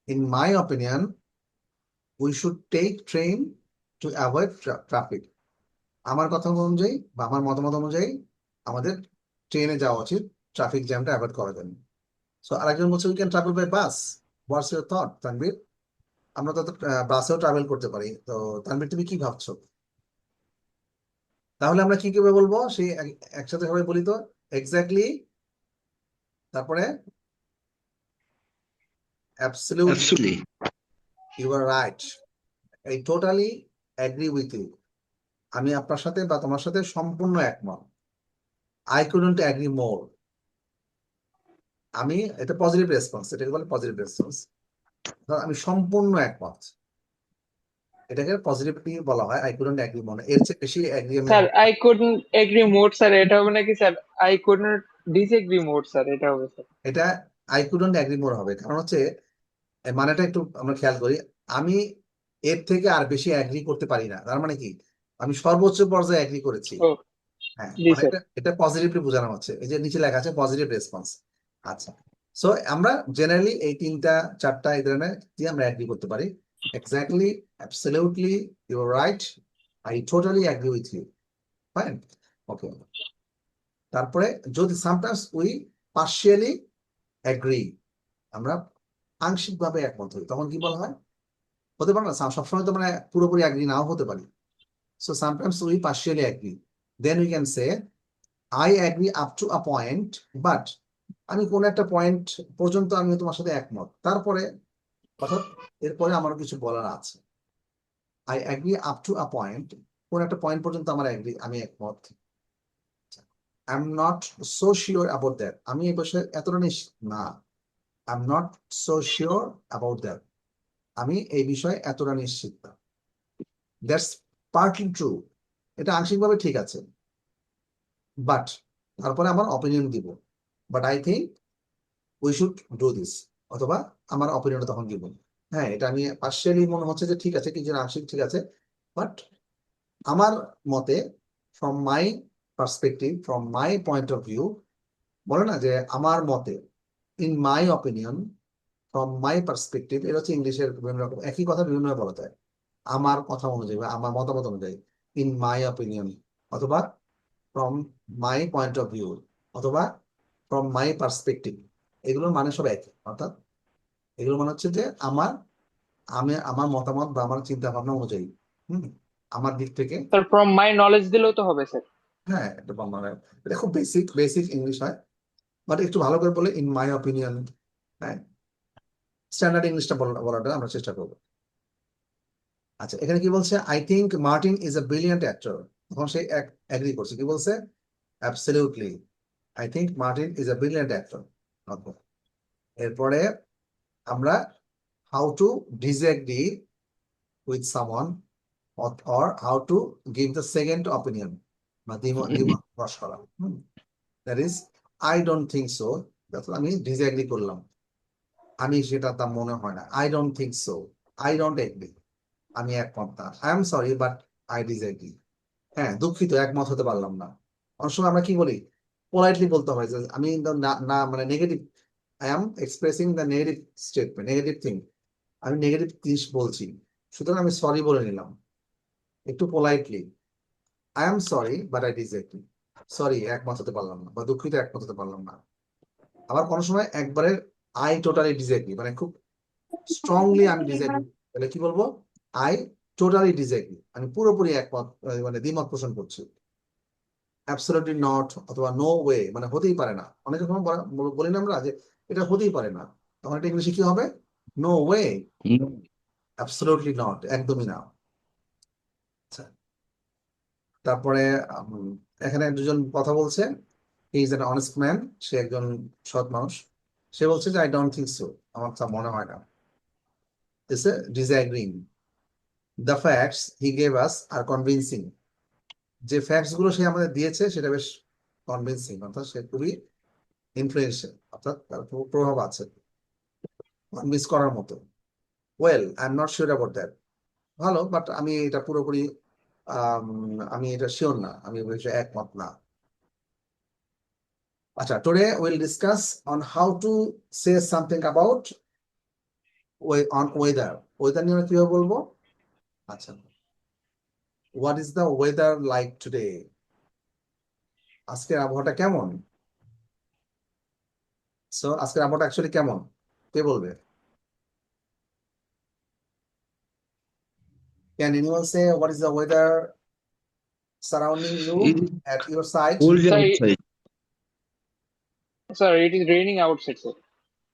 In my opinion we should take train to avoid traffic. আমার কথা অনুযায়ী বা আমার মতামত অনুযায়ী আমাদের ট্রেনে যাওয়া উচিত, ট্রাফিক জ্যামটা অ্যাভয়েড করার জন্য। সো আরেকজন বলছে we can travel by bus. What's your thought, Tanvir? আমরা তো বাসেও ট্রাভেল করতে পারি, তো তানভীর তুমি কি ভাবছো? তাহলে আমরা কি কিভাবে বলবো সেই একসাথে সবাই বলি তো, এক্স্যাক্টলি, তারপরে absolutely, you are right, I totally agree with you, আমি আপনার সাথে বা তোমার সাথে সম্পূর্ণ একমত। আই কুডন্ট এগ্রি মোর, আমি, এটা পজিটিভ রেসপন্স, এটাকে বলে পজিটিভ রেসপন্স। আমি সম্পূর্ণ একমত, এটাকে পজিটিভলি বলা হয়, আই কুডন্ট এগ্রি মোর। এর চেয়ে বেশি এগ্রি আমি sir, I couldn't agree more, sir. এটা হবে নাকি sir? I couldn't disagree more, sir. এটা হবে স্যার। এটা আই কুডন্ট এগ্রি মোর হবে, কারণ হচ্ছে এর মানেটা একটু আমরা খেয়াল করি। আমি এর থেকে আর বেশি এগ্রি করতে পারি না, তার মানে কি আমি সর্বোচ্চ পর্যায়ে এগ্রি করেছি। ও হ্যাঁ, জি মানে স্যার। এটা পজিটিভলি বোঝানো হচ্ছে, এই যে নিচে লেখা আছে পজিটিভ রেসপন্স। আচ্ছা, সো আমরা জেনারেলি এই তিনটা চারটা এই ধরনের দিয়ে আমরা এগ্রি করতে পারি। Exactly, absolutely, you are right, I totally agree with you, fine, okay. তারপরে যদি সামটাইমস উই পার্শিয়ালি এগ্রি, আমরা আংশিকভাবে একমত হই, তখন কি বলা হয়? হতে পারে না সবসময় তো মানে পুরোপুরি এগ্রি নাও হতে পারি। So sometimes we partially agree, then we can say I agree up to a point, but আমি কোন একটা পয়েন্ট পর্যন্ত আমি তোমার সাথে একমত, তারপরে অর্থাৎ এরপরে আমার কিছু বলার আছে। I agree up to a point, কোন একটা পয়েন্ট পর্যন্ত আমার আমি একমত। I am not so sure about that, আমি এই বিষয়ে এতটা নিশ্চিত না। I am not so sure about that, আমি এই বিষয়ে এতটা নিশ্চিত না। দ্যাটস পার্টলি ট্রু, এটা আংশিকভাবে ঠিক আছে, বাট তারপরে আমার অপিনিয়ন দিব, but I think we should do this, অথবা আমার অপিনিয়ন তখন দিব, হ্যাঁ এটা আমি পার্শিয়ালি মনে হচ্ছে যে ঠিক আছে, কিছু আংশিক ঠিক আছে, বাট আমার মতে, from my perspective, from my point of view, বলে না যে আমার মতে, in my opinion, from my perspective, এটা হচ্ছে ইংলিশের বিভিন্ন রকম, একই কথা বিভিন্নভাবে বলা যায়। আমার কথা অনুযায়ী বা আমার মতামত অনুযায়ী, ইন মাই অপিনিয়ন, অথবা from my point of view, অথবা ফ্রম মাই পার্সপেক্টিভ, এগুলোর মানে সব একই, অর্থাৎ এগুলো মানে হচ্ছে যে আমার মতামত বা আমার চিন্তা ভাবনা অনুযায়ী, হম, আমার দিক থেকে। স্যার ফ্রম মাই নলেজ দিলেও তো হবে স্যার। হ্যাঁ, এটা খুব বেসিক বেসিক ইংলিশ হয়, বাট একটু ভালো করে বলে ইন মাই অপিনিয়ন, হ্যাঁ, স্ট্যান্ডার্ড ইংলিশটা বলাটা আমরা চেষ্টা করবো। আচ্ছা, এখানে কি বলছে? I think Martin is a brilliant actor, তখন সে এগ্রি করছে, কি বলছে? Absolutely, I think Martin is a brilliant actor. এরপরে আমরা how to disagree with someone, or how to give the second opinion, বা দ্বিমত প্রকাশ করা, that is I don't think so, আমি ডিসএগ্রি করলাম, আমি সেটা তার মনে হয় না, I don't think so, I don't agri, আমি একমত না, I am sorry but I disagree, হ্যাঁ দুঃখিত একমত হতে পারলাম না। অনেক সময় আমরা কি বলি, পোলাইটলি বলতে হয় যে আমি না মানে negative, I am expressing the negative statement, negative thing, আমি নেগেটিভ জিনিস বলছি, সুতরাং আমি সরি বলে নিলাম একটু politely, I am sorry but I disagree, sorry একমত হতে পারলাম না, বা দুঃখিত একমত হতে পারলাম না। আবার কোনো সময় একবারে আই টোটালি ডিসএগ্রি, মানে খুব স্ট্রংলি আমি ডিসএগ্রি, তাহলে কি বলবো? আই টোটালি ডিসএগ্রি, আমি পুরোপুরি একমত, মানে দ্বিমত পোষণ করছি। অ্যাবসলিউটলি নট অথবা নো ওয়ে, মানে হতেই পারে না, অনেক সময় বলি না আমরা যে এটা হতেই পারে না, তখন এটা ইংলিশে কি হবে? নো ওয়ে, অ্যাবসলিউটলি নট, একদমই না। আচ্ছা, তারপরে এখানে দুজন কথা বলছে, he is an honest man, সে একজন সৎ মানুষ, সে বলছে যে আই ডোন্ট থিঙ্ক সো, আমার তা মনে হয় না, it's disagreeing, the facts he gave us are convincing, যে ফ্যাক্টস গুলো সে আমাদের দিয়েছে সেটা বেশ কনভিনসিং, অর্থাৎ সে খুবই ইনফ্লুয়েন্সিয়াল, অর্থাৎ তার প্রভাব আছে মিস করার মতো। Well, I am not sure about that. ভালো, বাট আমি এটা পুরোপুরি আমি এটা শিওর না, আমি বিষয়ে একমত না। আচ্ছা, today will discuss on how to say something about on weather. Weather নিয়ে আমরা কিভাবে বলবো? আচ্ছা, what is the weather like today? আজকের আবহাওয়াটা কেমন? সো আজকের আবহাওয়াটা অ্যাকচুয়ালি কেমন, কে বলবে? Can anyone say what is the weather surrounding you It is at your side? cold Sir, outside. sir, it is raining outside, sir.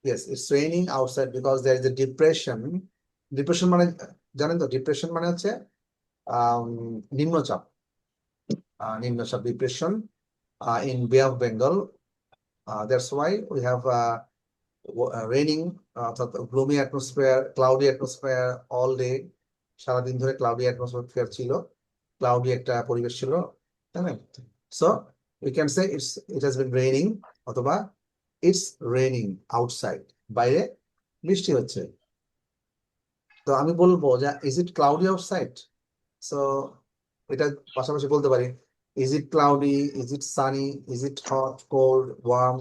Yes, it's raining outside because there is a depression. Depression মানে জানেন তো, depression মানে হচ্ছে নিম্নচাপ। নিম্নচাপ depression in Bay of Bengal. That's why we have raining, gloomy atmosphere, cloudy atmosphere all day. সারাদিন ধরে cloudy atmosphere ছিল, ক্লাউডি একটা পরিবেশ ছিল, তাই না? So we can say it has been raining, অথবা ইটস রেইনিং আউটসাইড, বাইরে বৃষ্টি হচ্ছে। তো আমি বলবো যে is it cloudy outside? So এটা পাশাপাশি বলতে পারি, is it cloudy, is it sunny, is it hot, cold, warm,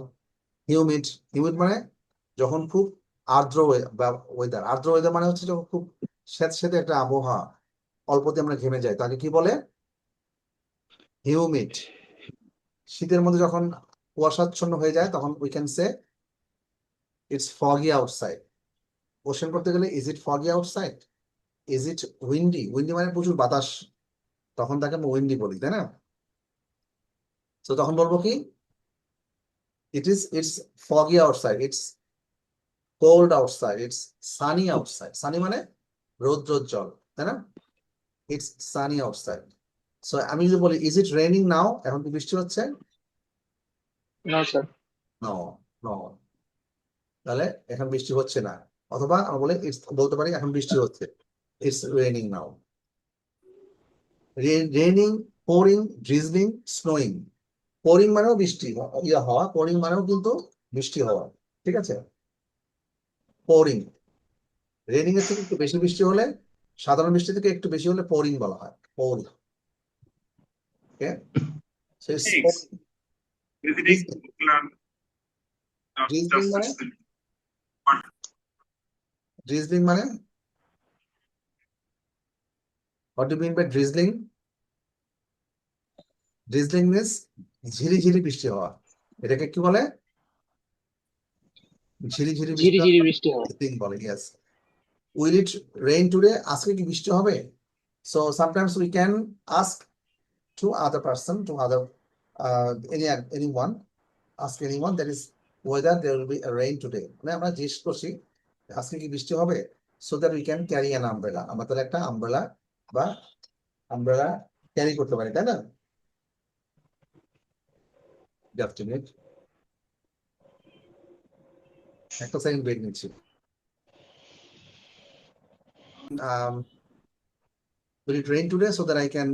humid. Humid মানে যখন খুব আর্দ্র ওয়েদার। আর্দ্র ওয়েদার মানে হচ্ছে যখন খুব স্যাঁতস্যাঁতে একটা আবহাওয়া, অল্পতে আমরা ঘেমে যাই, তাকে কি বলে? হিউমিড। শীতের মধ্যে যখন কুয়াশাচ্ছন্ন হয়ে যায় তখন we can say it's foggy outside. Question করতে গেলে is it foggy outside, is it Windy. Windy মানে প্রচুর বাতাস, তখন তাকে আমরা উইন্ডি বলি, তাই না? তো তখন বলবো কি, it's foggy outside, it's cold outside, it's sunny outside. Sunny মানে রৌদ্রোজ্জ্বল, তাই না? It's sunny outside. সো আমি যদি বলি ইজ ইট রেইনিং নাও, এখন কি বৃষ্টি হচ্ছে? No, sir. নো, নো, তাহলে এখন বৃষ্টি হচ্ছে না। অথবা আমরা বলতে পারি এখন বৃষ্টি হচ্ছে, it's raining now. Raining, pouring, drizzling, snowing. Pouring মানেও বৃষ্টি হওয়া, পোরিং মানেও কিন্তু বৃষ্টি হওয়া, ঠিক আছে? পোরিং, রেইনিং এর থেকে একটু বেশি বৃষ্টি হলে, সাধারণ বৃষ্টি থেকে একটু বেশি হলে পোরিং বলা হয়, pouring. Okay, so it's Thanks. Visiting Auckland. Drizzling মানে? ড্রিজলিং মানে what do you mean by drizzling? Drizzling means ঝিরিঝিরি বৃষ্টি হওয়া। এটাকে কি বলে? ঝিরিঝিরি ঝিরিঝিরি বৃষ্টি হয়। drizzling বলে। Yes. Will it rain today? আজকে কি বৃষ্টি হবে? So sometimes we can ask to other person, to other anyone, ask anyone that is whether there will be a rain today. মানে আমরা জিজ্ঞেস করছি আজকে কি বৃষ্টি হবে, so that we can carry an umbrella. আমরা তাহলে একটা আমব্রেলা ক্যারি করতে পারি, তাই না? Just a minute. একটা সেকেন্ড ব্রেক নিচ্ছি। Will it rain today so that I can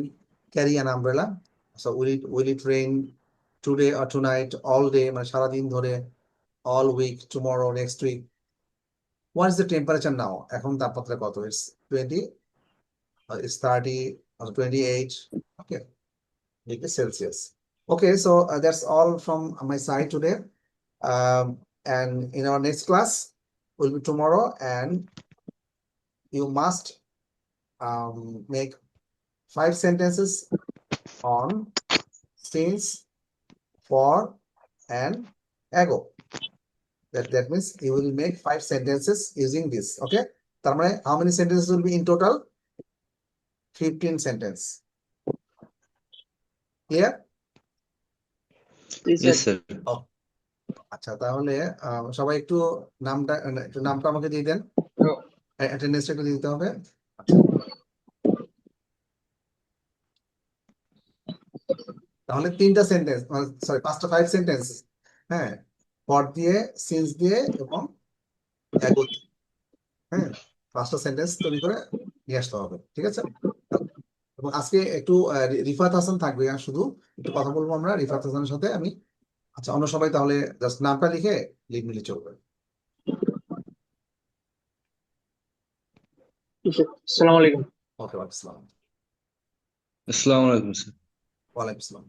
carry an umbrella? So will it rain today or tonight, all day, মানে সারাদিন ধরে, all week, tomorrow, next week? What is the temperature now? এখন তাপমাত্রা কত? It's 20, it's 30, or 28. Okay, degrees Celsius. Okay, so that's all from my side today. And in our next class will be tomorrow, and you must make 5 sentences on since, for, and ago. That means you will make 5 sentences using this. Okay, তার মানে how many sentences will be in total? 15 sentences. Clear? Yes, sir. আচ্ছা, তাহলে সবাই একটু নামটা আমাকে দিয়ে দেন, অ্যাটেন্ডেন্সটা একটু দিতে হবে। তাহলে 3টা সেন্টেন্স, সরি 5 সেন্টেন্স, হ্যাঁ, ফর দিয়ে, সিন্স দিয়ে এবং অ্যাগো, হ্যাঁ, 5টা সেন্টেন্স তৈরি করে নিয়ে আসতে হবে, ঠিক আছে? এবং আজকে একটু রিফাত হাসান থাকবে, শুধু একটু কথা বলবো আমরা রিফাত হাসানের সাথে। আমি আচ্ছা, অন্য সবাই তাহলে জাস্ট নামটা লিখে নিলে চলবে। আসসালামু আলাইকুম। ওকে, আসসালাম। আসসালামু আলাইকুম স্যার। ওয়ালাইকুম আসসালাম।